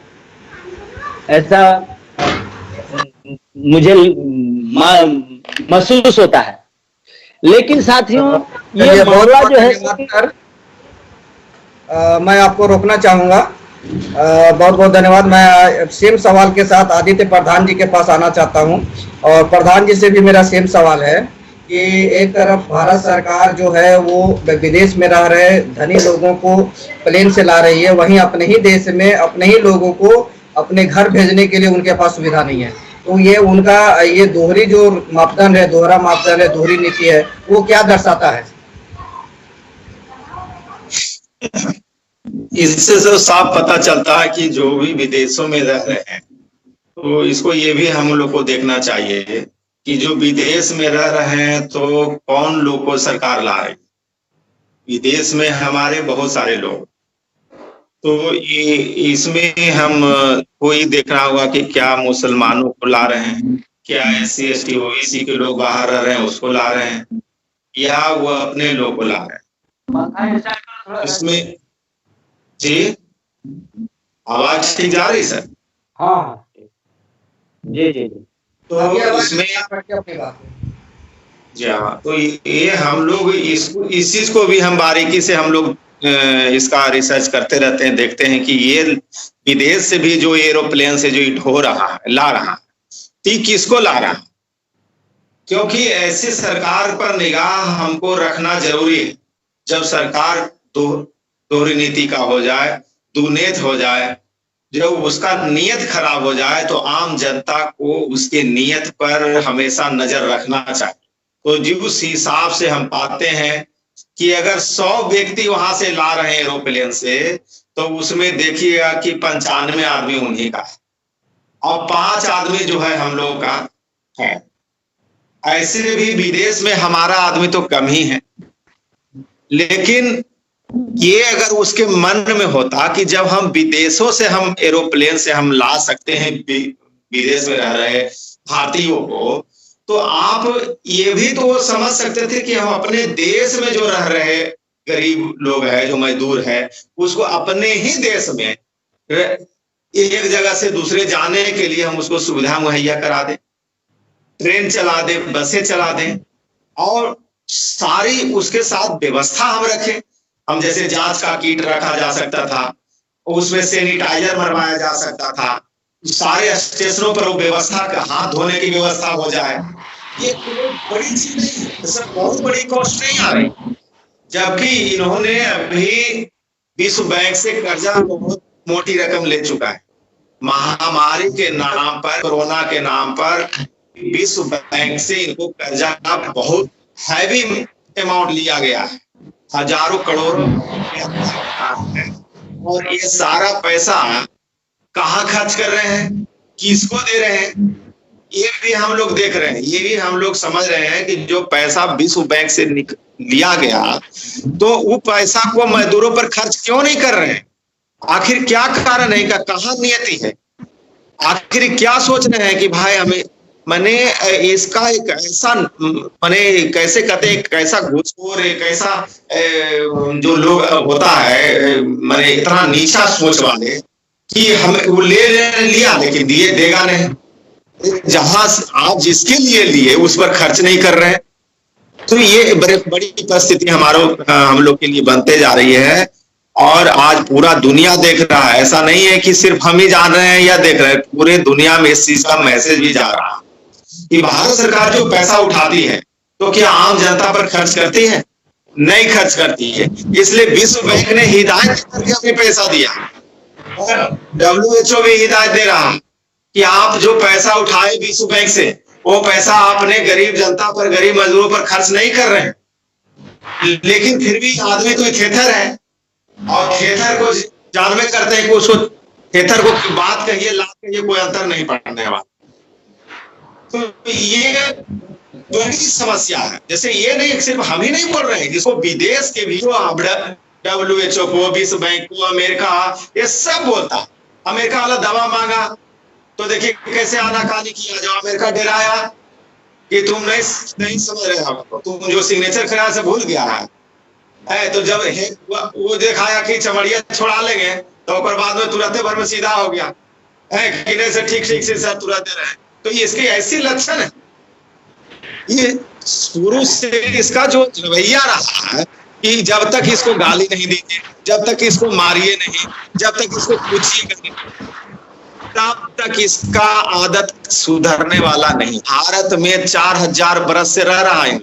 ऐसा मुझे महसूस होता है। लेकिन साथियों ये मामला जो है मैं आपको रोकना चाहूंगा। बहुत बहुत धन्यवाद। मैं सेम सवाल के साथ आदित्य प्रधान जी के पास आना चाहता हूं, और प्रधान जी से भी मेरा सेम सवाल है कि एक तरफ भारत सरकार जो है वो विदेश में रह रहे धनी लोगों को प्लेन से ला रही है, वहीं अपने ही देश में अपने ही लोगों को अपने घर भेजने के लिए उनके पास सुविधा नहीं है। तो ये उनका ये दोहरी जो मापदंड है, दोहरा मापदंड है, दोहरी नीति है, वो क्या दर्शाता है? इससे तो साफ पता चलता है कि जो भी विदेशों में रह रहे हैं तो इसको ये भी हम लोग को देखना चाहिए कि जो विदेश में रह रहे हैं तो कौन लोग को सरकार ला रही है। विदेश में हमारे बहुत सारे लोग, तो ये इसमें हम कोई देखना होगा कि क्या मुसलमानों को ला रहे हैं, क्या SC ST OBC के लोग बाहर रह रहे हैं उसको ला रहे हैं, या वो अपने लोग को ला रहे हैं। इसमें जी आवाज ठीक जा रही सर? हाँ जी जी जी। तो इसमें जी हाँ, तो ये हम लोग इस चीज को भी हम बारीकी से हम लोग इसका रिसर्च करते रहते हैं, देखते हैं कि ये विदेश से भी जो एरोप्लेन से जो ढो रहा है, ला रहा है, तो किसको ला रहा है? क्योंकि ऐसी सरकार पर निगाह हमको रखना जरूरी है। जब सरकार दोहरी नीति का हो जाए, दुनेत हो जाए, जब उसका नियत खराब हो जाए तो आम जनता को उसके नियत पर हमेशा नजर रखना चाहिए। तो जिस हिसाब से हम पाते हैं कि अगर 100 व्यक्ति वहां से ला रहे हैं एरोप्लेन से, तो उसमें देखिएगा कि 95 आदमी उन्हीं का है और 5 आदमी जो है हम लोग का है। ऐसे भी विदेश में हमारा आदमी तो कम ही है, लेकिन ये अगर उसके मन में होता कि जब हम विदेशों से हम एरोप्लेन से हम ला सकते हैं विदेश में रह रहे भारतीयों को, तो आप ये भी तो समझ सकते थे कि हम अपने देश में जो रह रहे गरीब लोग हैं, जो मजदूर हैं, उसको अपने ही देश में एक जगह से दूसरे जाने के लिए हम उसको सुविधा मुहैया करा दें, ट्रेन चला दें, बसें चला दें, और सारी उसके साथ व्यवस्था हम रखें। हम जैसे जांच का किट रखा जा सकता था, उसमें सैनिटाइजर मरवाया जा सकता था, सारे स्टेशनों पर वो व्यवस्था, हाथ धोने की व्यवस्था हो जाए। ये कोई बड़ी चीज नहीं, सब बहुत बड़ी कॉस्ट नहीं आ रही। जबकि इन्होंने अभी विश्व बैंक से कर्जा बहुत मोटी रकम ले चुका है। महामारी के नाम पर, कोरोना के नाम पर विश्व बैंक से इनको कर्जा का बहुत हैवी अमाउंट लिया गया है, हजारों करोड़ों। और ये सारा पैसा कहाँ खर्च कर रहे हैं, किसको दे रहे हैं, ये भी हम लोग देख रहे हैं। ये भी हम लोग समझ रहे हैं कि जो पैसा विश्व बैंक से लिया गया, तो वो पैसा को मजदूरों पर खर्च क्यों नहीं कर रहे हैं? आखिर क्या कारण है, कहाँ नियति है? आखिर क्या सोच रहे हैं कि भाई हमें, मैंने इसका एक ऐसा, मैंने कैसे कहते, एक ऐसा घूसखोर, एक ऐसा जो लोग होता है, मैंने इतना नीचा सोच वाले कि हमें वो लिया लेकिन दिए देगा नहीं। जहां आप जिसके लिए लिए उस पर खर्च नहीं कर रहे हैं, तो ये बड़ी परिस्थिति हम लोग के लिए बनते जा रही है। और आज पूरा दुनिया देख रहा है, ऐसा नहीं है कि सिर्फ हम ही जान रहे हैं या देख रहे हैं, पूरे दुनिया में इस चीज का मैसेज भी जा रहा है कि भारत सरकार जो पैसा उठाती है तो क्या आम जनता पर खर्च करती है? नहीं खर्च करती है। इसलिए विश्व बैंक ने हिदायत करके हमें पैसा दिया, और WHO भी हिदायत दे रहा है कि आप जो पैसा उठाए विश्व बैंक से, वो पैसा आपने गरीब जनता पर, गरीब मजदूरों पर खर्च नहीं कर रहे हैं। लेकिन फिर भी आदमी तो थेथर है, और थेथर को जानवे करते हैं कि उसको, थेथर को बात कहिए, लात कहिए, कोई अंतर नहीं पड़ने वाला। तो ये बड़ी समस्या है। जैसे ये नहीं, सिर्फ हम ही नहीं बोल रहे हैं, जिसको विदेश के भी, WHO को, विश्व बैंक को, अमेरिका, ये सब बोलता। अमेरिका वाला दवा मांगा तो देखिए कैसे आनाकानी किया। जो अमेरिका डराया कि तुम नहीं समझ रहे हो, तुम जो सिग्नेचर कराया से भूल गया है, तो जब वो दिखाया कि चमड़िया छोड़ा लेंगे, तो बाद में तुरंत भर में सीधा हो गया है कि से ठीक से सब तुरंत दे रहे हैं। तो ये इसके ऐसी लक्षण है। ये शुरू से इसका जो रवैया रहा है कि जब तक इसको गाली नहीं दीजिए, जब तक इसको मारिए नहीं, जब तक इसको पूछिए नहीं, तब तक इसका आदत सुधरने वाला नहीं। भारत में 4000 बरस से रह रहा है,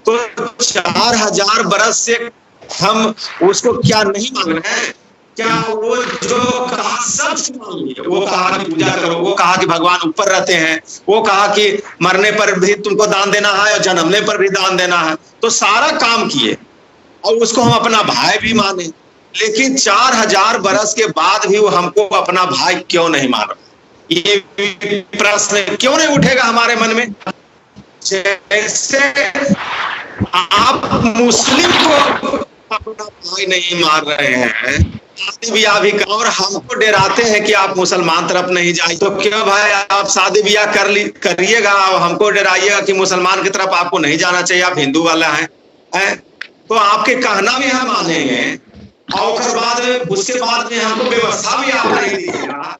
तो 4000 बरस से हम उसको क्या नहीं मान रहे हैं? क्या वो जो कहा सब मान लिया? वो कहा कि पूजा करो, वो कहा कि भगवान ऊपर रहते हैं, वो कहा कि मरने पर भी तुमको दान देना है और जन्मने पर भी दान देना है, तो सारा काम किए और उसको हम अपना भाई भी माने। लेकिन 4000 बरस के बाद भी वो हमको अपना भाई क्यों नहीं मान रहा? ये प्रश्न क्यों नहीं उठेगा हमारे मन में? जैसे आप मुस्लिम को अपना भाई नहीं मान रहे हैं, शादी ब्याह भी, और हमको डराते हैं कि आप मुसलमान तरफ नहीं जाइए, तो क्यों भाई आप शादी ब्याह करिएगा, हमको डराइएगा कि मुसलमान की तरफ आपको नहीं जाना चाहिए, आप हिंदू वाला हैं, तो आपके कहना भी हम मानेंगे, और उसके बाद में हमको व्यवस्था भी आप नहीं दीजिएगा।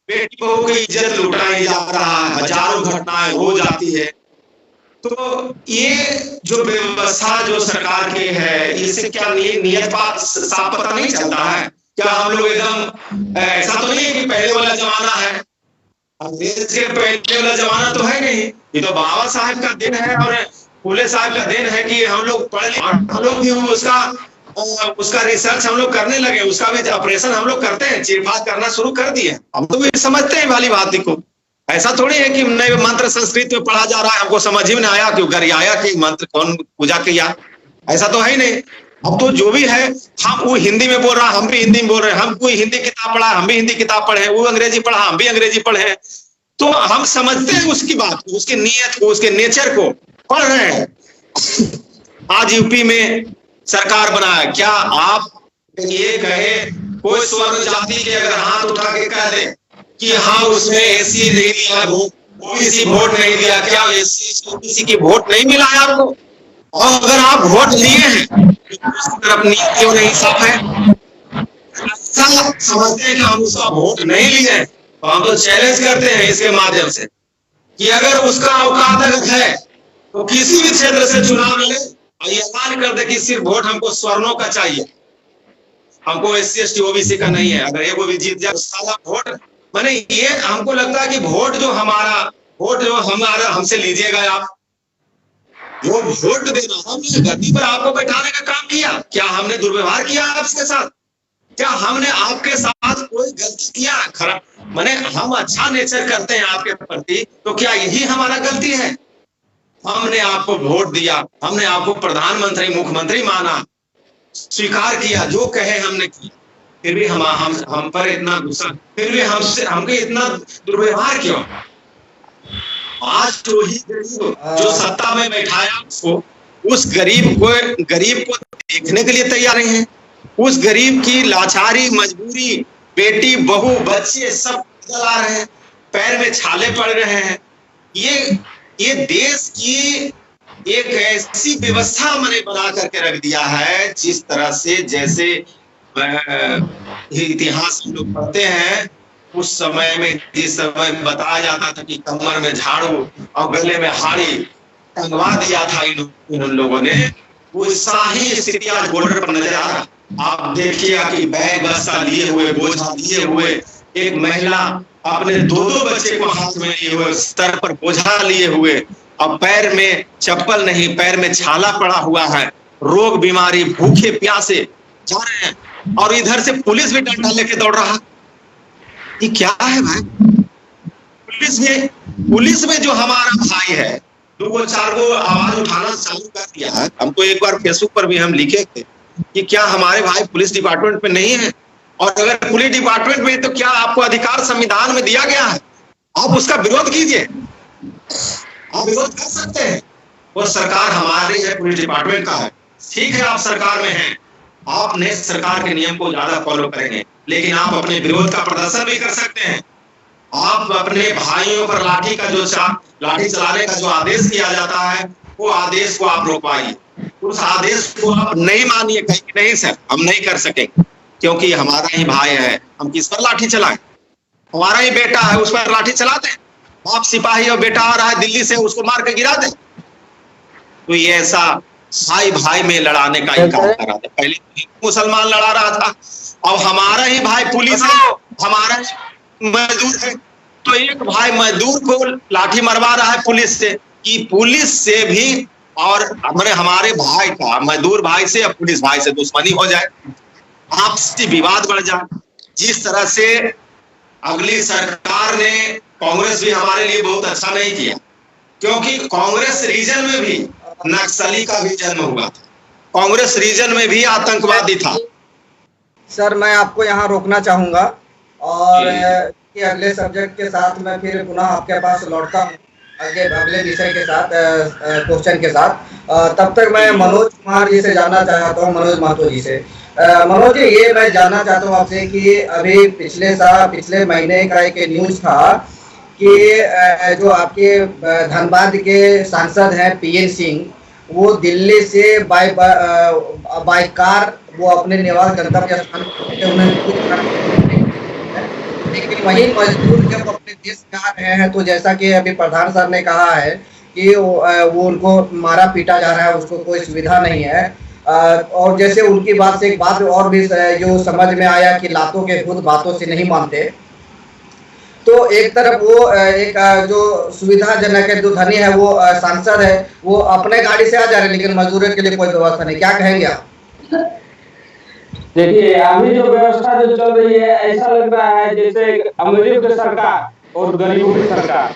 बेटी बहू की इज्जत लुटाई जा रहा है, हजारों घटनाएं हो जाती है। तो ये जो व्यवस्था जो सरकार की है, इससे क्या नियत बात साफ पता नहीं चलता है? क्या हम लोग एकदम ऐसा तो नहीं है कि पहले वाला जमाना है? अंग्रेज के पहले वाला जमाना तो है नहीं, ये तो बाबा साहब का दिन है और फूले साहब का दिन है कि हम लोग पढ़ लिखे, हम लोग भी उसका रिसर्च हम लोग करने लगे, उसका भी ऑपरेशन हम लोग करते हैं, चीरफाड़ करना शुरू कर दिए। हम तो भी समझते हैं वाली बात को। ऐसा थोड़ी है कि नए मंत्र संस्कृत में पढ़ा जा रहा है, हमको समझ ही में आया कि गरियाया कि मंत्र कौन पूजा किया, ऐसा तो है ही नहीं। अब तो जो भी है, हम वो हिंदी में बोल रहा, हम भी हिंदी में बोल रहे हैं, हम कोई हिंदी किताब पढ़ा, हम भी हिंदी किताब पढ़े, वो अंग्रेजी पढ़ा, हम भी अंग्रेजी पढ़े, तो हम समझते हैं उसकी बात को, उसके नियत को, उसके नेचर को पढ़ रहे हैं। आज यूपी में सरकार बनाया। क्या आप ये कहे कोई स्वर्ण जाति के अगर हाथ उठा के कह दे कि हाँ उसने एसी नहीं दिया, ओबीसी वोट नहीं दिया, क्या एसी ओबीसी की वोट नहीं मिला है आपको? और अगर आप वोट लिए हैं तो उसकी तरफ नीयत क्यों नहीं साफ है? ऐसा समझते हैं कि हम उसका वोट नहीं लिए, तो हम तो चैलेंज करते हैं इसके माध्यम से कि अगर उसका औकात अगर है तो किसी भी क्षेत्र से चुनाव लड़े और ये ऐलान कर दे कि सिर्फ वोट हमको स्वर्णों का चाहिए, हमको एससी एसटी ओबीसी का नहीं है। अगर एक भी जीत जाए सारा वोट, माने ये हमको लगता है कि वोट जो हमारा हमसे लीजिएगा आप, जो वोट देना हमने गद्दी पर आपको बैठाने का काम किया, क्या हमने दुर्व्यवहार किया आपके साथ? क्या हमने आपके साथ कोई गलती किया खराब? माने हम अच्छा नेचर करते हैं आपके प्रति, तो क्या यही हमारा गलती है? हमने आपको वोट दिया, हमने आपको प्रधानमंत्री मुख्यमंत्री माना, स्वीकार किया, जो कहे हमने किया, फिर भी हम पर इतना गुस्सा, फिर भी हमको इतना दुर्व्यवहार क्यों? आज तो ही जो सत्ता में बैठाया उसको, उस गरीब को देखने के लिए तैयार नहीं है। उस गरीब की लाचारी, मजबूरी, बेटी बहू बच्चे सब चला रहे हैं, पैर में छाले पड़ रहे हैं। ये देश की एक ऐसी व्यवस्था मैंने बना करके रख दिया है, जिस तरह से जैसे इतिहास हम लोग पढ़ते हैं, उस समय में जिस समय बताया जाता था कि कमर में झाड़ू और गले में हाड़ी टंगवा दिया था इन लोगों ने, वो शाही स्थिति आज बॉर्डर पर नजर आ रहा। आप देखिए कि बैग बस्ता लिए हुए, बोझा लिए हुए, एक महिला अपने 2-2 बच्चे को हाथ में लिए हुए, सर पर बोझा लिए हुए, अब पैर में चप्पल नहीं, पैर में छाला पड़ा हुआ है, रोग बीमारी, भूखे प्यासे जा रहे हैं, और इधर से पुलिस भी डंडा लेके दौड़ रहा। ये क्या है भाई? पुलिस में जो हमारा भाई है, 2-4 गो आवाज उठाना चालू कर दिया है। हमको एक बार फेसबुक पर भी हम लिखे थे कि क्या हमारे भाई पुलिस डिपार्टमेंट में नहीं है, और अगर पुलिस डिपार्टमेंट में तो क्या आपको अधिकार संविधान में दिया गया है? आप उसका विरोध कीजिए, आप विरोध कर सकते हैं। वो सरकार हमारी है, पुलिस डिपार्टमेंट का है, ठीक है, आप सरकार में हैं, आपने सरकार के नियम को ज्यादा फॉलो करेंगे, लेकिन आप अपने विरोध का प्रदर्शन भी कर सकते हैं। आप अपने भाइयों पर लाठी चलाने का जो आदेश किया जाता है, वो आदेश को आप रोकवाइए, उस आदेश को आप नहीं मानिए, कहीं नहीं सर हम नहीं कर सकेंगे, क्योंकि हमारा ही भाई है, हम किस पर लाठी चलाएं? हमारा ही बेटा है, उस पर लाठी चला दें? आप सिपाही और बेटा आ रहा है दिल्ली से, उसको मार के गिरा दें? तो ये ऐसा भाई में लड़ाने का ही काम कर रहा था। पहले मुसलमान लड़ा रहा था, अब हमारा ही भाई पुलिस है, हमारा मजदूर है, तो एक भाई मजदूर को लाठी मरवा रहा है पुलिस से, कि पुलिस से भी और हमारे भाई का, मजदूर भाई से या पुलिस भाई से दुश्मनी हो जाए, आपसी विवाद बढ़ जाए। जिस तरह से अगली सरकार ने, कांग्रेस भी हमारे लिए बहुत अच्छा नहीं किया, क्योंकि कांग्रेस रीजन में भी नक्सली का भी जन्म हुआ था, कांग्रेस रीजन में भी आतंकवादी था। सर मैं आपको यहाँ रोकना चाहूंगा, और अगले सब्जेक्ट के साथ मैं फिर पुनः आपके पास लौटता हूँ, अगले विषय के साथ, क्वेश्चन के साथ। तब तक मैं मनोज कुमार जी से जानना चाहता हूँ, मनोज महतो जी से। मनोज जी, ये मैं जानना चाहता हूँ आपसे कि अभी पिछले महीने का एक न्यूज था कि जो आपके धनबाद के सांसद हैं पीएन सिंह, वो दिल्ली से बाय कार वो अपने निवास गंतव्य स्थान, लेकिन वही मजदूर जब अपने देश में आ रहे हैं, तो जैसा कि अभी प्रधान सर ने कहा है कि वो उनको मारा पीटा जा रहा है, उसको कोई सुविधा नहीं है। और जैसे उनकी बात से एक बात और भी जो समझ में आया कि लातों के खुद बातों से नहीं मानते, तो एक तरफ वो एक जो सुविधाजनक है, जो धनी है, वो सांसद है, वो अपने गाड़ी से आ जा रहे हैं, लेकिन मजदूरों के लिए कोई व्यवस्था नहीं। क्या कहेंगे आप? देखिए, अभी जो व्यवस्था जो चल रही है, ऐसा लग रहा है जैसे अमीरों की सरकार और गरीबों की सरकार,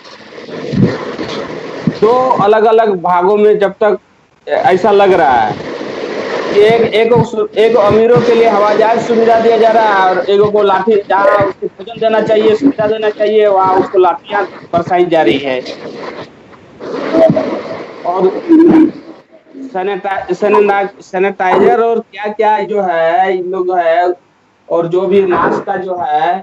दो अलग अलग भागों में। जब तक ऐसा लग रहा है एक अमीरों के लिए हवाई जहाज सुविधा दिया जा रहा है, और एक को लाठी, जहाँ उसको भोजन देना चाहिए, सुविधा देना चाहिए, वहाँ उसको लाठियां बरसाई जा रही है। और सैनिटाइजर और क्या क्या जो है इन लोग है, और जो भी मास्क का जो है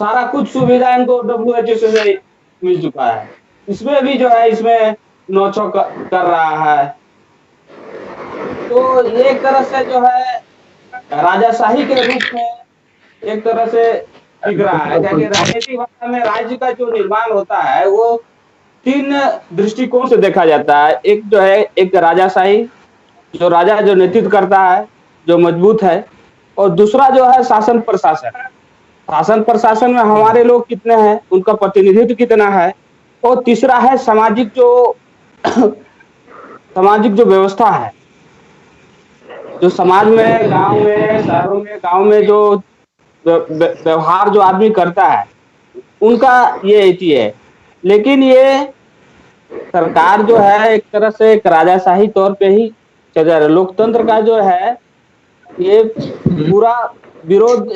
सारा कुछ सुविधा इनको WHO से मिल चुका है। इसमें भी जो है इसमें नोचो कर रहा है। तो ये एक तरह से जो है राजाशाही के रूप में एक तरह से दिख रहा है, क्योंकि राजनीतिक भाषा में राज्य का जो निर्माण होता है वो 3 दृष्टिकोण से देखा जाता है। एक जो है एक राजाशाही, जो राजा जो नेतृत्व करता है, जो मजबूत है, और दूसरा जो है शासन प्रशासन। शासन प्रशासन में हमारे लोग कितने हैं, उनका प्रतिनिधित्व कितना है, और तीसरा है सामाजिक जो सामाजिक जो व्यवस्था है, जो समाज में, गांव में, शहरों में, गांव में जो व्यवहार जो आदमी करता है उनका ये एटी है। लेकिन ये सरकार जो है एक तरह से एक राजाशाही तौर पे ही चल रहा है। लोकतंत्र का जो है ये पूरा विरोध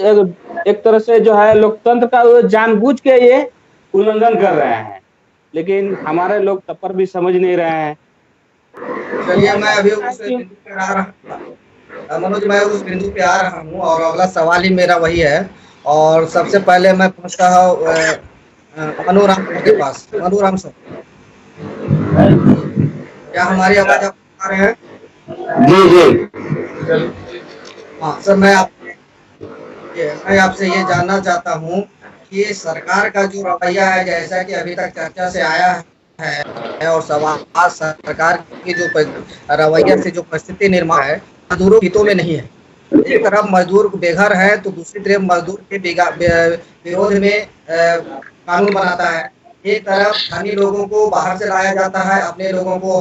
एक तरह से जो है लोकतंत्र का जानबूझ के ये उल्लंघन कर रहे हैं, लेकिन हमारे लोग तब पर भी समझ नहीं रहे हैं। चलिए, मैं अभी उस बिंदु पे आ रहा मनोज, मैं उस बिंदु पे आ रहा हूँ और अगला सवाल ही मेरा वही है। और सबसे पहले मैं पूछता हूँ मनोराम सर के पास। मनोराम सर, क्या हमारी आवाज आप आ रहे हैं? जी जी। हाँ सर, मैं आपसे ये जानना चाहता हूँ कि ये सरकार का जो रवैया है, जैसा कि अभी तक चर्चा से आया है और सवाल सरकार की जो रवैया से जो परिस्थिति निर्माण है, मजदूरों के हितों में नहीं है। एक तरफ मजदूर बेघर है तो दूसरी तरफ मजदूर के विरोध में कानून बनाता है। एक तरफ धनी लोगों को बाहर से लाया जाता है, अपने लोगों को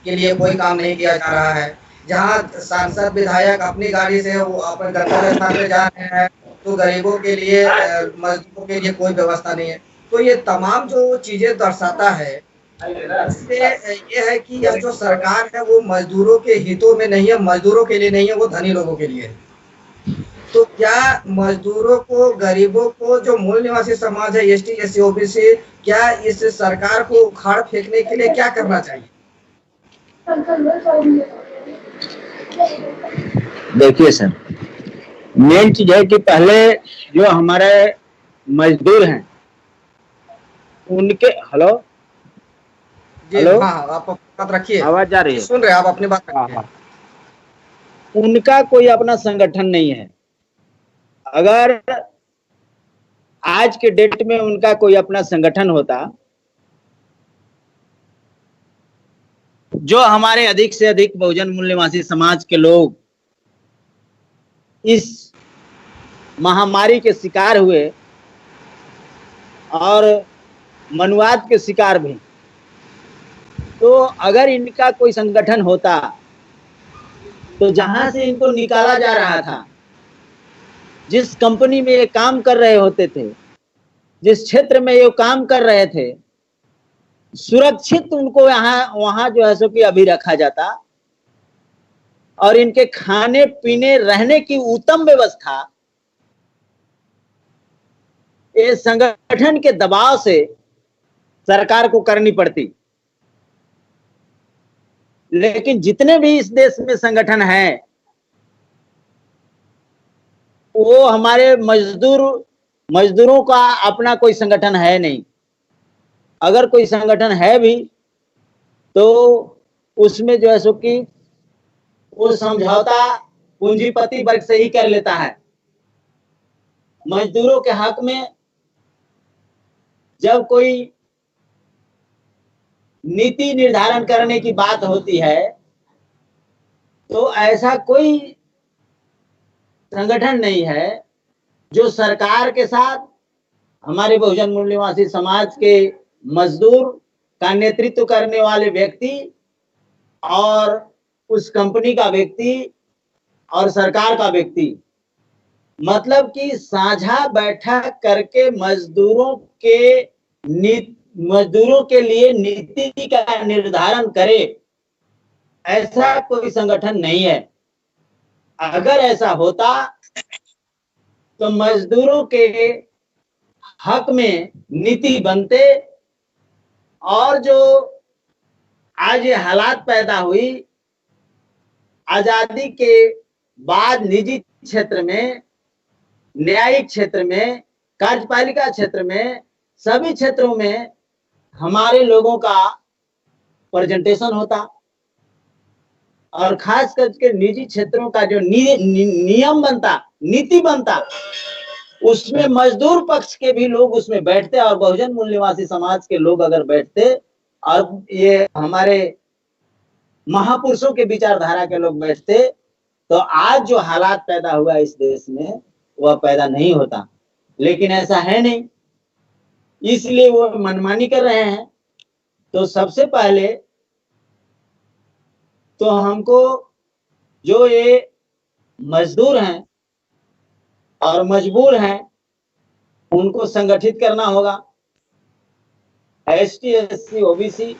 के लिए कोई काम नहीं किया जा रहा है। जहाँ सांसद विधायक अपनी गाड़ी से वो अपने गंतव्य स्थान पे जा रहे हैं तो गरीबों के लिए, मजदूरों के लिए कोई व्यवस्था नहीं है। तो ये तमाम जो चीजें दर्शाता है, इससे ये है कि यह जो सरकार है वो मजदूरों के हितों में नहीं है, मजदूरों के लिए नहीं है, वो धनी लोगों के लिए है। तो क्या मजदूरों को, गरीबों को, जो मूल निवासी समाज है, ST SC OBC, क्या इस सरकार को उखाड़ फेंकने के लिए क्या करना चाहिए? देखिए सर, मेन चीज है कि पहले जो हमारे मजदूर हैं उनके, हेलो हेलो, हाँ, आप बात रखिए, आवाज जा रही है? सुन रहे हैं, आप अपनी बात रखिए। उनका कोई अपना संगठन नहीं है। अगर आज के डेट में उनका कोई अपना संगठन होता, जो हमारे अधिक से अधिक बहुजन मूल निवासी समाज के लोग इस महामारी के शिकार हुए और मनुवाद के शिकार भी, तो अगर इनका कोई संगठन होता तो जहां से इनको निकाला जा रहा था, जिस कंपनी में ये काम कर रहे होते थे, जिस क्षेत्र में ये काम कर रहे थे, सुरक्षित उनको वहां जो है सो कि अभी रखा जाता और इनके खाने पीने रहने की उत्तम व्यवस्था ये संगठन के दबाव से सरकार को करनी पड़ती। लेकिन जितने भी इस देश में संगठन हैं वो हमारे मजदूरों का अपना कोई संगठन है नहीं। अगर कोई संगठन है भी तो उसमें जो है सो कि वो समझौता पूंजीपति वर्ग से ही कर लेता है। मजदूरों के हक में जब कोई नीति निर्धारण करने की बात होती है तो ऐसा कोई संगठन नहीं है जो सरकार के साथ हमारे बहुजन मूल निवासी समाज के मजदूर का नेतृत्व करने वाले व्यक्ति और उस कंपनी का व्यक्ति और सरकार का व्यक्ति, मतलब कि साझा बैठक करके मजदूरों के लिए नीति का निर्धारण करे, ऐसा कोई संगठन नहीं है। अगर ऐसा होता तो मजदूरों के हक में नीति बनते और जो आज ये हालात पैदा हुई आजादी के बाद निजी क्षेत्र में, न्यायिक क्षेत्र में, कार्यपालिका क्षेत्र में, सभी क्षेत्रों में हमारे लोगों का प्रेजेंटेशन होता, और खास करके निजी क्षेत्रों का जो नियम बनता, नीति बनता, उसमें मजदूर पक्ष के भी लोग उसमें बैठते, और बहुजन मूल निवासी समाज के लोग अगर बैठते, और ये हमारे महापुरुषों के विचारधारा के लोग बैठते, तो आज जो हालात पैदा हुआ इस देश में वह पैदा नहीं होता। लेकिन ऐसा है नहीं, इसलिए वो मनमानी कर रहे हैं। तो सबसे पहले तो हमको जो ये मजदूर हैं और मजबूर हैं उनको संगठित करना होगा। ST SC OBC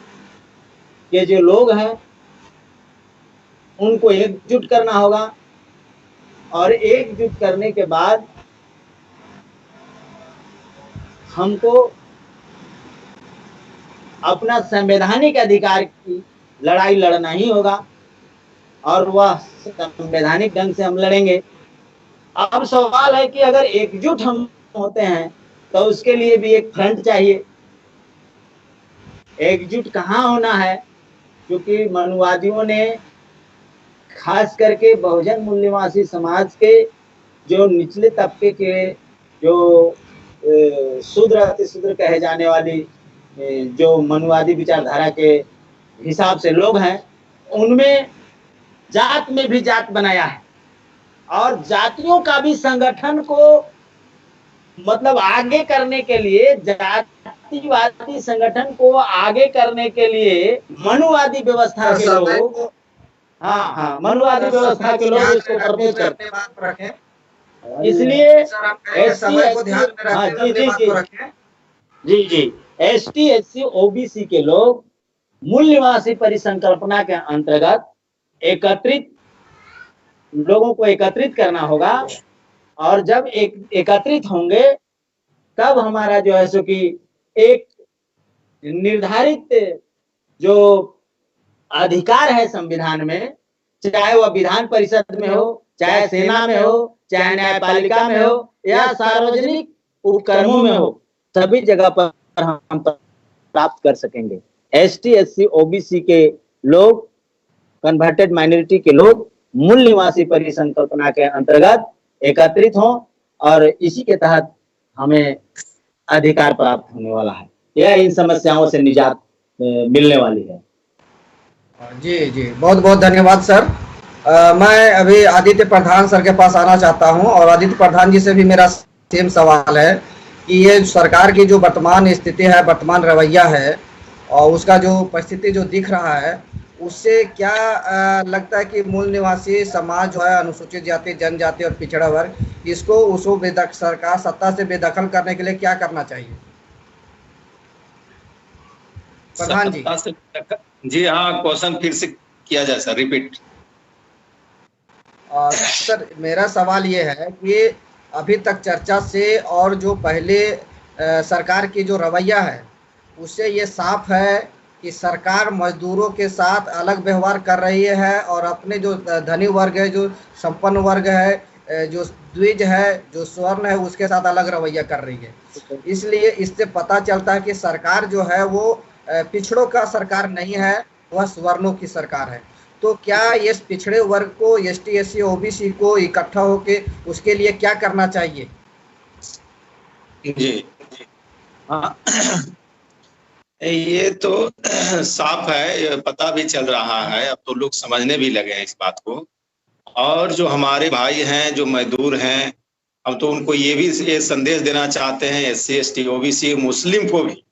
के जो लोग हैं उनको एकजुट करना होगा, और एकजुट करने के बाद हमको अपना संवैधानिक अधिकार की लड़ाई लड़ना ही होगा, और वह संवैधानिक ढंग से हम लड़ेंगे। अब सवाल है कि अगर एकजुट हम होते हैं तो उसके लिए भी एक फ्रंट चाहिए। एकजुट कहाँ होना है, क्योंकि मनुवादियों ने खास करके बहुजन मूल निवासी समाज के जो निचले तबके के जो शूद्र अतिशूद्र कहे जाने वाली जो मनुवादी विचारधारा के हिसाब से लोग हैं, उनमें जात में भी जात बनाया है, और जातियों का भी संगठन को मतलब आगे करने के लिए, जातिवादी संगठन को आगे करने के लिए मनुवादी व्यवस्था के लोग, हाँ मनुवादी व्यवस्था के लोग इसको प्रपोज करते हैं। इसलिए ST SC OBC के लोग मूल निवासी परिसंकल्पना के अंतर्गत लोगों को एकत्रित करना होगा, और जब एकत्रित होंगे तब हमारा जो है सो कि एक निर्धारित जो अधिकार है संविधान में, चाहे वह विधान परिषद में हो, चाहे सेना में हो, चाहे न्यायपालिका में हो, या सार्वजनिक उपक्रमों में हो, सभी जगह पर हम प्राप्त कर सकेंगे। ST SC OBC के लोग, कन्वर्टेड माइनॉरिटी के लोग मूल निवासी परिसंकल्पना के अंतर्गत एकत्रित हों, और इसी के तहत हमें अधिकार प्राप्त होने वाला है, या इन समस्याओं से निजात मिलने वाली है। जी बहुत बहुत धन्यवाद सर। मैं अभी आदित्य प्रधान सर के पास आना चाहता हूं, और आदित्य प्रधान जी से भी मेरा सेम सवाल है कि ये सरकार की जो वर्तमान स्थिति है, वर्तमान रवैया है, और उसका जो परिस्थिति जो दिख रहा है, उससे क्या लगता है कि मूल निवासी समाज जो है, अनुसूचित जाति, जनजाति और पिछड़ा वर्ग, इसको सरकार सत्ता से बेदखल करने के लिए क्या करना चाहिए? प्रधान जी। जी हाँ, क्वेश्चन फिर से किया जाए सर, रिपीट। सर मेरा सवाल ये है कि अभी तक चर्चा से और जो पहले सरकार की जो रवैया है उससे ये साफ है कि सरकार मजदूरों के साथ अलग व्यवहार कर रही है, और अपने जो धनी वर्ग है, जो संपन्न वर्ग है, जो द्विज है, जो स्वर्ण है, उसके साथ अलग रवैया कर रही है। इसलिए इससे पता चलता है कि सरकार जो है वो पिछड़ों का सरकार नहीं है, वह स्वर्णों की सरकार है। तो क्या ये पिछड़े वर्ग को, ST SC OBC को इकट्ठा होके उसके लिए क्या करना चाहिए? जी हाँ, ये तो साफ है, ये पता भी चल रहा है, अब तो लोग समझने भी लगे हैं इस बात को। और जो हमारे भाई हैं, जो मजदूर हैं, अब तो उनको ये भी ये संदेश देना चाहते हैं, SC ST OBC मुस्लिम को भी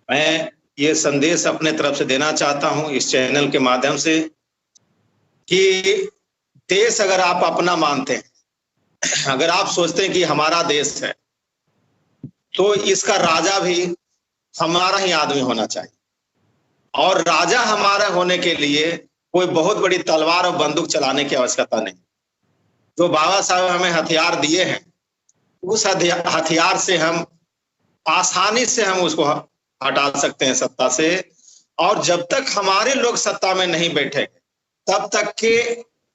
मैं ये संदेश अपने तरफ से देना चाहता हूं इस चैनल के माध्यम से, कि देश अगर आप अपना मानते हैं, अगर आप सोचते हैं कि हमारा देश है, तो इसका राजा भी हमारा ही आदमी होना चाहिए। और राजा हमारा होने के लिए कोई बहुत बड़ी तलवार और बंदूक चलाने की आवश्यकता नहीं। जो बाबा साहब हमें हथियार दिए हैं, उस हथियार से हम आसानी से हम उसको हटा सकते हैं सत्ता से। और जब तक हमारे लोग सत्ता में नहीं बैठे, तब तक के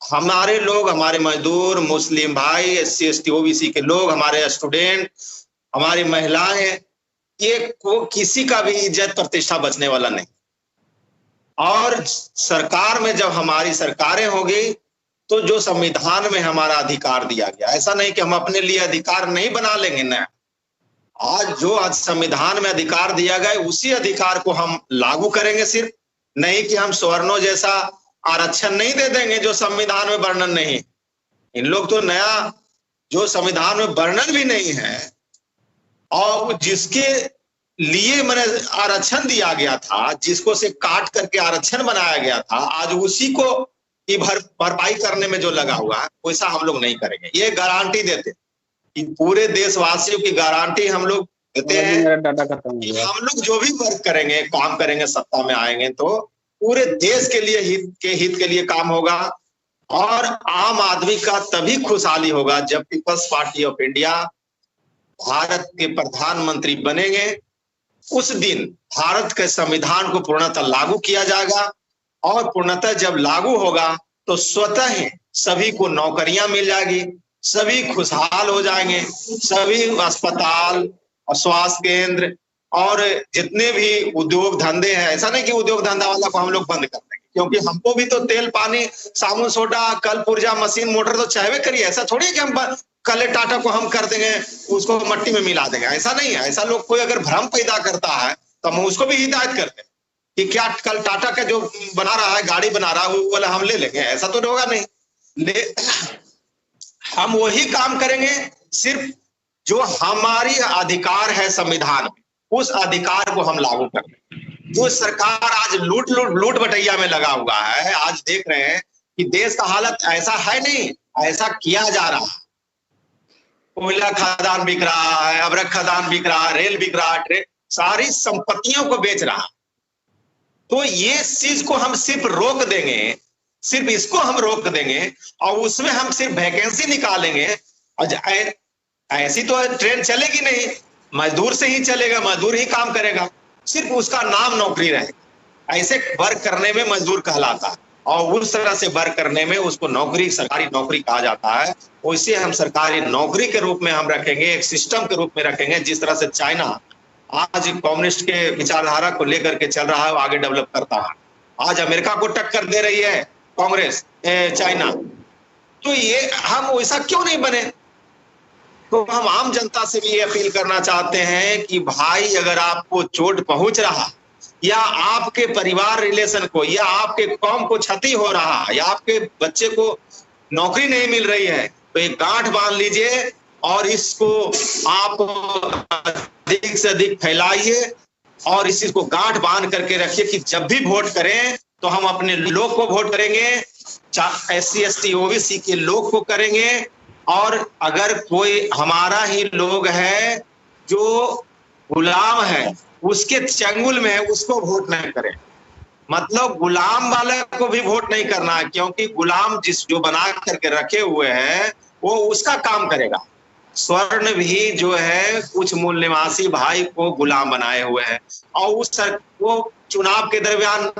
हमारे लोग, हमारे मजदूर, मुस्लिम भाई, SC ST OBC के लोग, हमारे स्टूडेंट, हमारी महिलाएं, ये को किसी का भी इज्जत प्रतिष्ठा बचने वाला नहीं। और सरकार में जब हमारी सरकारें होगी तो जो संविधान में हमारा अधिकार दिया गया, ऐसा नहीं कि हम अपने लिए अधिकार नहीं बना लेंगे ना, आज जो आज संविधान में अधिकार दिया गया उसी अधिकार को हम लागू करेंगे, सिर्फ नहीं कि हम सवर्णों जैसा आरक्षण नहीं दे देंगे जो संविधान में वर्णन नहीं। इन लोग तो नया जो संविधान में वर्णन भी नहीं है और जिसके लिए मैंने आरक्षण दिया गया था, जिसको से काट करके आरक्षण बनाया गया था, आज उसी को की भरपाई करने में जो लगा हुआ है, वैसा हम लोग नहीं करेंगे। ये गारंटी देते कि पूरे देशवासियों की गारंटी हम लोग देते हैं कि हम लोग जो भी वर्क करेंगे, काम करेंगे, सत्ता में आएंगे तो पूरे देश के लिए हित के लिए काम होगा। और आम आदमी का तभी खुशहाली होगा जब people's party of India Bharat के प्रधानमंत्री बनेंगे। उस दिन भारत के संविधान को पूर्णतः लागू किया जाएगा और पूर्णतः जब लागू होगा तो स्वतः ही सभी को नौकरियां मिल जाएगी, सभी खुशहाल हो जाएंगे, सभी अस्पताल और स्वास्थ्य केंद्र और जितने भी उद्योग धंधे हैं, ऐसा नहीं कि उद्योग धंधा वाला को हम लोग बंद कर देंगे, क्योंकि हमको भी तो तेल पानी साबुन सोडा कल पुर्जा मशीन मोटर तो चाहवे करिए। ऐसा थोड़ी है कि हम कल टाटा को हम कर देंगे, उसको मट्टी में मिला देंगे, ऐसा नहीं है। ऐसा लोग कोई अगर भ्रम पैदा करता है तो हम उसको भी हिदायत करते हैं कि क्या कल टाटा का जो बना रहा है, गाड़ी बना रहा है, वो वाला हम ले लेंगे, ऐसा तो होगा नहीं। हम वही काम करेंगे सिर्फ जो हमारी अधिकार है संविधान में, उस अधिकार को हम लागू करें। जो सरकार आज लूट बटैया में लगा हुआ है, आज देख रहे हैं कि देश का हालत ऐसा है नहीं, ऐसा किया जा रहा है। कोयला खदान बिक रहा है, अबरक खदान बिक रहा है, रेल बिक रहा है, सारी संपत्तियों को बेच रहा। तो ये चीज को हम सिर्फ रोक देंगे, सिर्फ इसको हम रोक देंगे और उसमें हम सिर्फ वैकेंसी निकालेंगे। और ऐसी तो ट्रेन चलेगी नहीं, मजदूर से ही चलेगा, मजदूर ही काम करेगा, सिर्फ उसका नाम नौकरी रहेगा। ऐसे वर्क करने में मजदूर कहलाता है और उस तरह से वर्क करने में उसको नौकरी, सरकारी नौकरी कहा जाता है। वैसे हम सरकारी नौकरी के रूप में हम रखेंगे, एक सिस्टम के रूप में रखेंगे। जिस तरह से चाइना आज कम्युनिस्ट के विचारधारा को लेकर के चल रहा है, आगे डेवलप करता है, आज अमेरिका को टक्कर दे रही है कांग्रेस चाइना, तो ये हम वैसा क्यों नहीं बने। तो हम आम जनता से भी ये अपील करना चाहते हैं कि भाई अगर आपको चोट पहुंच रहा या आपके परिवार रिलेशन को या आपके कौम को क्षति हो रहा या आपके बच्चे को नौकरी नहीं मिल रही है, तो एक गांठ बांध लीजिए और इसको आप अधिक से अधिक फैलाइए और इस चीज को गांठ बांध करके रखिए कि जब भी वोट करें तो हम अपने लोग को वोट करेंगे, SC ST OBC के लोग को करेंगे। और अगर कोई हमारा ही लोग है जो गुलाम है, उसके चंगुल में है, उसको वोट नहीं करें। मतलब गुलाम वाले को भी वोट नहीं करना है, क्योंकि गुलाम जो बना करके रखे हुए हैं वो उसका काम करेगा। स्वर्ण भी जो है कुछ मूल निवासी भाई को गुलाम बनाए हुए हैं और वो चुनाव के दरमियान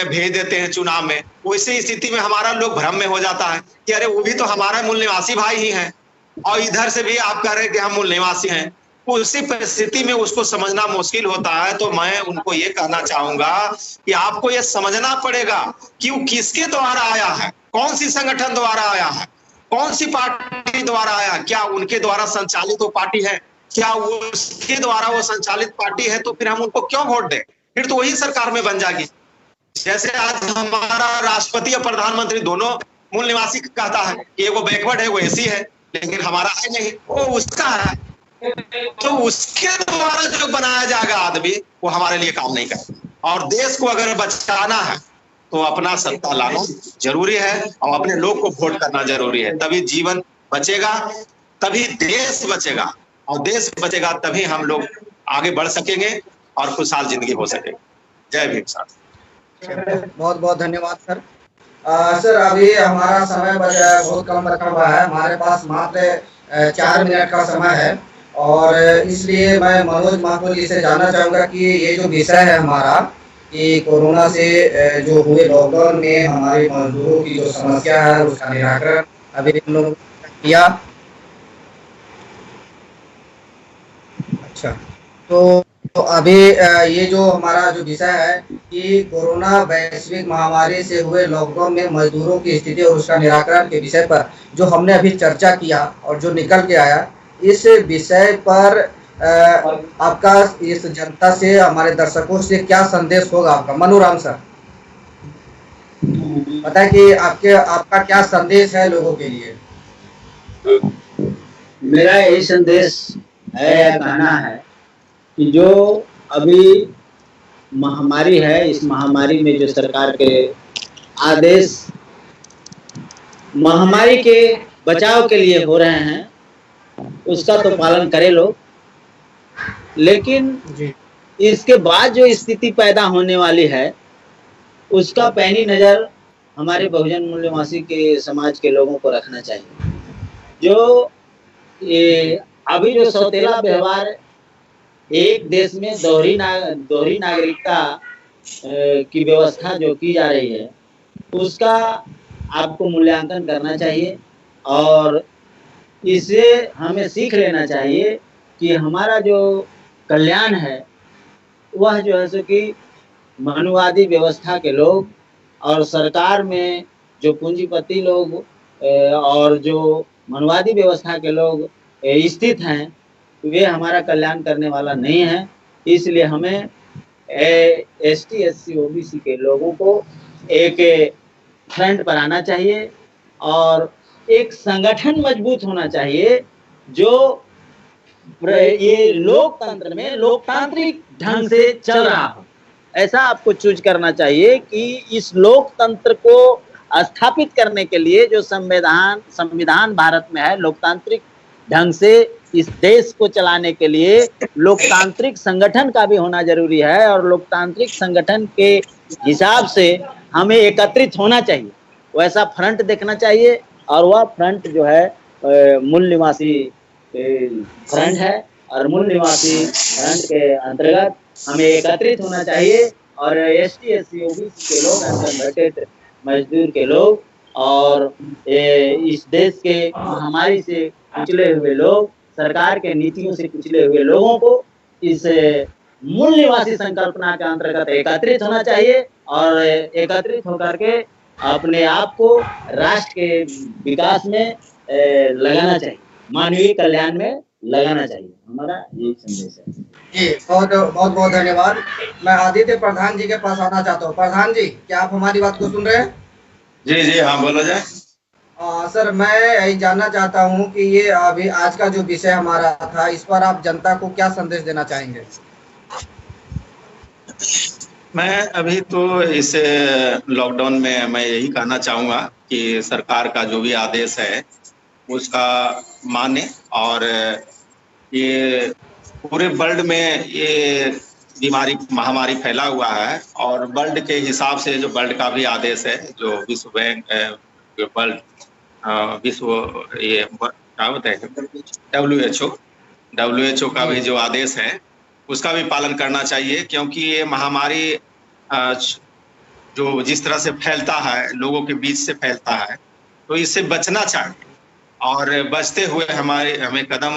भेज देते हैं चुनाव में। वैसे स्थिति में हमारा लोग भ्रम में हो जाता है कि अरे वो भी तो हमारा मूल निवासी भाई ही हैं और इधर से भी आप कह रहे हैं कि हम मूल निवासी हैं। उसी परिस्थिति में उसको समझना मुश्किल होता है। तो मैं उनको ये कहना चाहूंगा कि आपको ये समझना पड़ेगा कि वो किसके द्वारा आया है, कौन सी संगठन द्वारा आया है, कौन सी पार्टी द्वारा आया, क्या उनके द्वारा संचालित वो पार्टी है, क्या वो उसके द्वारा वो संचालित पार्टी है, तो फिर हम उनको क्यों वोट दें, फिर तो वही सरकार में बन जाएगी। जैसे आज हमारा राष्ट्रपति और प्रधानमंत्री दोनों मूल निवासी कहता है कि वो बैकवर्ड है, वो ऐसी है, लेकिन हमारा है नहीं, वो उसका है। तो उसके द्वारा जो बनाया जाएगा आदमी वो हमारे लिए काम नहीं करेगा। और देश को अगर बचाना है तो अपना सत्ता लाना जरूरी है और अपने लोग को वोट करना जरूरी है, तभी जीवन बचेगा, तभी देश बचेगा और देश बचेगा तभी हम लोग आगे बढ़ सकेंगे और खुशहाल जिंदगी हो सकेगी। जय भीम सर। बहुत बहुत धन्यवाद सर। सर अभी हमारा समय बहुत कम रखा हुआ है, हमारे पास मात्र 4 मिनट का समय है और इसलिए मैं मनोज माथुर जी से जानना चाहूंगा कि ये जो विषय है हमारा कि कोरोना से जो हुए लॉकडाउन में हमारे मजदूरों की जो समस्या है उसका निराकरण अभी हम लोग किया। अच्छा, तो अभी ये जो हमारा जो विषय है कि कोरोना वैश्विक महामारी से हुए लॉकडाउन में मजदूरों की स्थिति और उसका निराकरण के विषय पर जो हमने अभी चर्चा किया और जो निकल के आया, इस विषय पर आपका इस जनता से, हमारे दर्शकों से क्या संदेश होगा आपका? मनोराम सर बताए कि आपका क्या संदेश है लोगों के लिए? मेरा यही संदेश है या कहना है कि जो अभी महामारी है, इस महामारी में जो सरकार के आदेश महामारी के बचाव के लिए हो रहे हैं उसका तो पालन करे लोग, लेकिन इसके बाद जो स्थिति पैदा होने वाली है उसका पैनी नज़र हमारे बहुजन मूल्यवासी के समाज के लोगों को रखना चाहिए। जो ये अभी जो सौतेला व्यवहार एक देश में दोहरी नागरिकता की व्यवस्था जो की जा रही है उसका आपको मूल्यांकन करना चाहिए और इससे हमें सीख लेना चाहिए कि हमारा जो कल्याण है वह जो है सो कि मनुवादी व्यवस्था के लोग और सरकार में जो पूंजीपति लोग और जो मनुवादी व्यवस्था के लोग स्थित हैं वे हमारा कल्याण करने वाला नहीं है। इसलिए हमें ST SC OBC के लोगों को एक फ्रंट पर आना चाहिए और एक संगठन मजबूत होना चाहिए जो ये लोकतंत्र में लोकतांत्रिक ढंग से चल रहा हो। ऐसा आपको चूज करना चाहिए कि इस लोकतंत्र को स्थापित करने के लिए जो संविधान भारत में है, लोकतांत्रिक ढंग से इस देश को चलाने के लिए लोकतांत्रिक संगठन का भी होना जरूरी है और लोकतांत्रिक संगठन के हिसाब से हमें एकत्रित होना चाहिए। वैसा फ्रंट देखना चाहिए और वह फ्रंट जो है मूल निवासी फ्रंट है और मूल निवासी फ्रंट के अंतर्गत हमें एकत्रित होना चाहिए और ST SC OBC के लोग, अनकन्वर्टेड मजदूर के लोग और इस देश के महामारी से कुचले हुए लोग, सरकार के नीतियों से कुचले हुए लोगों को इस मूल निवासी संकल्पना के अंतर्गत एकत्रित होना चाहिए और एकत्रित होकर के अपने आप को राष्ट्र के विकास में लगाना चाहिए, मानवीय कल्याण में लगाना चाहिए। हमारा यही संदेश है। जी बहुत बहुत धन्यवाद। मैं आदित्य प्रधान जी के पास आना चाहता हूँ। प्रधान जी, क्या आप हमारी बात को सुन रहे हैं? जी हाँ, बोला जाए। सर, मैं यही जानना चाहता हूँ कि ये अभी आज का जो विषय हमारा था, इस पर आप जनता को क्या संदेश देना चाहेंगे? मैं अभी तो इस लॉकडाउन में मैं यही कहना चाहूँगा कि सरकार का जो भी आदेश है उसका माने और ये पूरे वर्ल्ड में ये बीमारी महामारी फैला हुआ है और वर्ल्ड के हिसाब से जो वर्ल्ड का भी आदेश है, जो विश्व बैंक वर्ल्ड विश्व ये क्या होता है WHO का भी जो आदेश है उसका भी पालन करना चाहिए, क्योंकि ये महामारी जो जिस तरह से फैलता है, लोगों के बीच से फैलता है, तो इससे बचना चाहिए और बचते हुए हमें कदम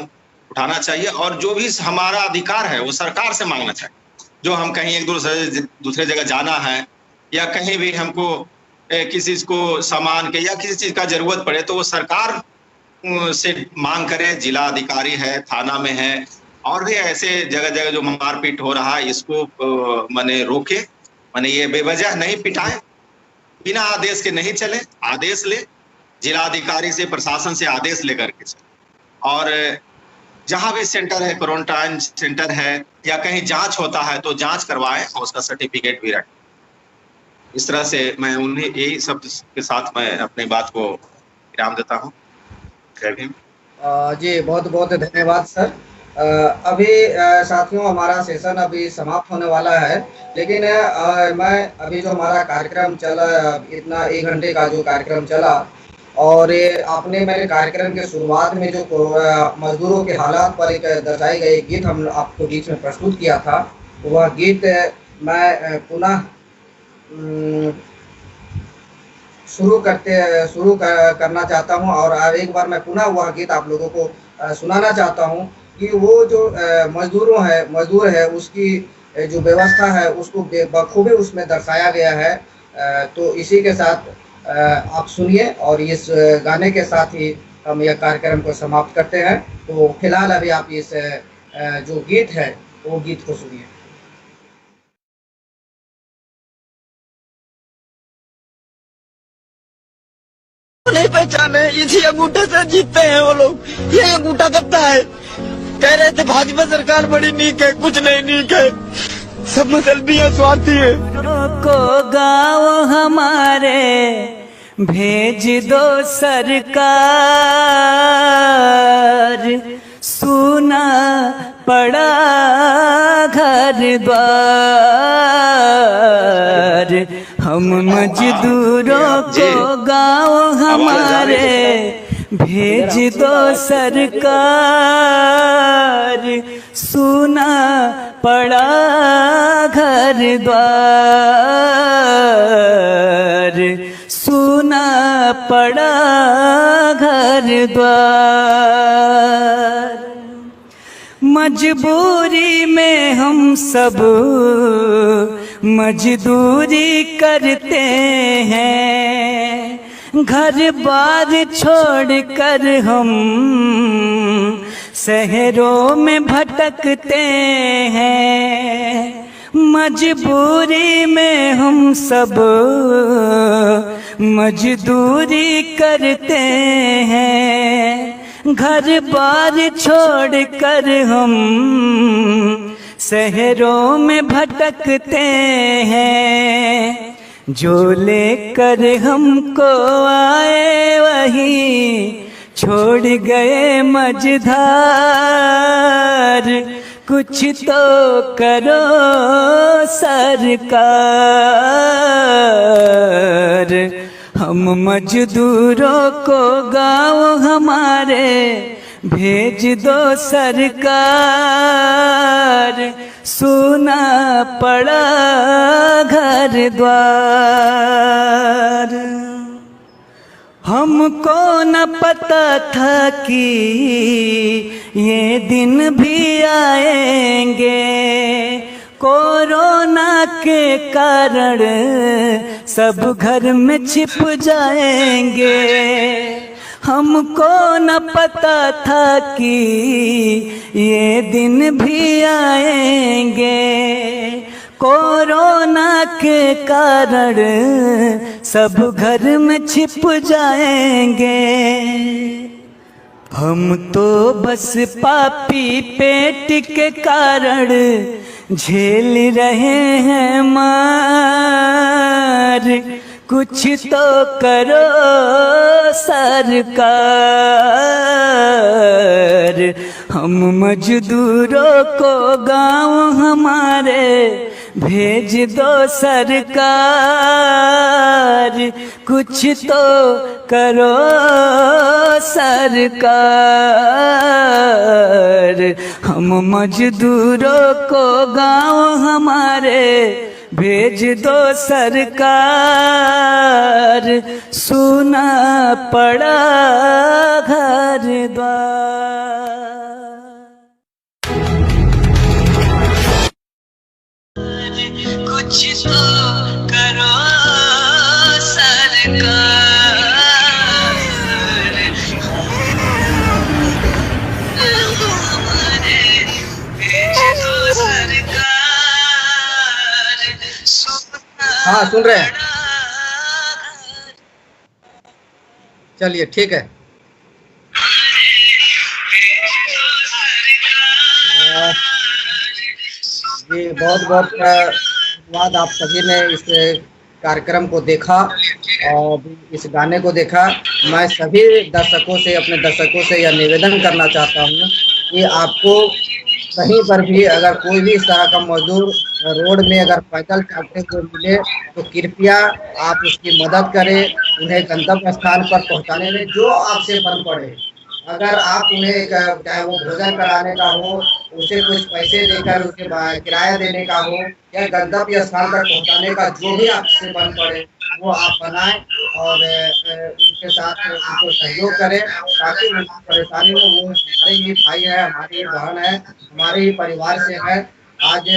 उठाना चाहिए और जो भी हमारा अधिकार है वो सरकार से मांगना चाहिए। जो हम कहीं एक दूसरे जगह जाना है या कहीं भी हमको किसी को सामान के या किसी चीज का जरूरत पड़े तो वो सरकार से मांग करे। जिला अधिकारी है, थाना में है और भी ऐसे जगह जगह जो मारपीट हो रहा है इसको माने रोके, माने ये बेवजह नहीं पिटाए, बिना आदेश के नहीं चले, आदेश ले, जिला अधिकारी से, प्रशासन से आदेश लेकर के चले और जहां भी सेंटर है, क्वारंटाइन सेंटर है या कहीं जांच होता है तो जांच करवाएं और उसका सर्टिफिकेट भी रखें। इस तरह से मैं उन्हें यही सब के साथ मैं अपनी बात को विराम देता हूँ। जय भीम। जी बहुत बहुत धन्यवाद सर। अभी साथियों हमारा सेशन अभी समाप्त होने वाला है, लेकिन मैं अभी जो हमारा कार्यक्रम चला, इतना 1 घंटे का जो कार्यक्रम चला और आपने मेरे कार्यक्रम के शुरुआत में जो मजदूरों के हालात पर एक दर्शाए गए गीत हम आपको बीच में प्रस्तुत किया था, वह गीत मैं पुनः करना चाहता हूं, और एक बार मैं पुनः वह गीत आप लोगों को सुनाना चाहता हूं कि वो जो मजदूर है उसकी जो व्यवस्था है उसको बखूबी उसमें दर्शाया गया है। तो इसी के साथ आप सुनिए, और इस गाने के साथ ही हम यह कार्यक्रम को समाप्त करते हैं। तो फिलहाल अभी आप इस जो गीत है वो गीत को सुनिए। नहीं पहचाने, इसी अंगूठे से जीतते हैं वो लोग। ये अंगूठा दबता है। कह रहे थे भाजपा सरकार बड़ी नीक है, कुछ नहीं नीक है, सब मतलबी है, स्वार्थी है। को गाँव हमारे भेज दो सरकार, सुना पड़ा घर द्वार। हम मजदूरों को गाँव हमारे भेज दो सरकार, सुना पड़ा घर द्वार, सुना पड़ा घर द्वार। मजबूरी में हम सब मजदूरी करते हैं, घर बार छोड़कर हम शहरों में भटकते हैं। मजबूरी में हम सब मजदूरी करते हैं, घर बार छोड़कर हम शहरों में भटकते हैं। जो लेकर हमको आए वही छोड़ गए मझधार, कुछ तो करो सरकार। हम मजदूरों को गाँव हमारे भेज दो सरकार, सुना पड़ा घर द्वार। हमको न पता था कि ये दिन भी आएंगे, कोरोना के कारण सब घर में छिप जाएंगे। हमको न पता था कि ये दिन भी आएंगे, कोरोना के कारण सब घर में छिप जाएंगे। हम तो बस पापी पेट के कारण झेल रहे हैं मार, कुछ तो करो सरकार। हम मजदूरों को गाँव हमारे भेज दो सरकार, कुछ तो करो सरकार। हम मजदूरों को गाँव हमारे भेज दो सरकार, सुना पड़ा घर द्वार। कुछ तो करो सरकार, हमारे भेज दो सरकार। हाँ, सुन रहे हैं। चलिए ठीक है। जी बहुत बहुत धन्यवाद, आप सभी ने इस कार्यक्रम को देखा और इस गाने को देखा। मैं सभी दर्शकों से, अपने दर्शकों से यह निवेदन करना चाहता हूँ कि आपको कहीं पर भी अगर कोई भी इस तरह का मजदूर रोड में अगर पैदल चलते हुए मिले तो कृपया आप उसकी मदद करें, उन्हें गंतव्य स्थान पर पहुंचाने में जो आपसे फर्क पड़े। अगर आप उन्हें चाहे वो भोजन कराने का हो, उसे कुछ पैसे देकर उसे किराया देने का हो, या गंतव्य स्थान तक पहुंचाने का जो भी आपसे बन पड़े वो आप बनाएं और उनके साथ उनको सहयोग करें, ताकि उनकी परेशानी में वो हमारे ही भाई है, हमारी ही बहन है, हमारे ही परिवार से है। आज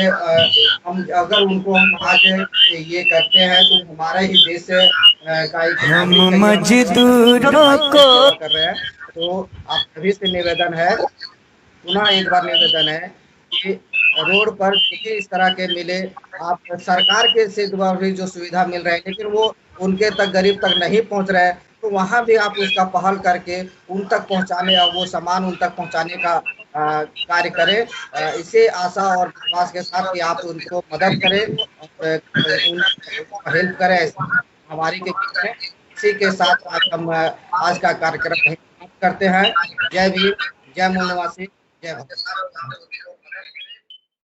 हम अगर उनको हम आज ये करते हैं तो हमारा ही देश का एक हम नागरिक है, ये हमारे मजदूरों को कर रहे हैं। तो आप सभी से निवेदन है, पुनः एक बार निवेदन है कि रोड पर देखिए इस तरह के मिले, आप सरकार के से द्वारा भी जो सुविधा मिल रही है लेकिन वो उनके तक गरीब तक नहीं पहुंच रहा है, तो वहां भी आप उसका पहल करके उन तक पहुंचाने और वो सामान उन तक पहुंचाने का कार्य करें। इसे आशा और विश्वास के साथ कि आप उनको मदद करें और उनको हेल्प करें हमारी के बीच में। इसी के साथ आज हम आज का कार्यक्रम यहीं समाप्त करते हैं। जय भीम, जय मूल निवासी, जय भारत।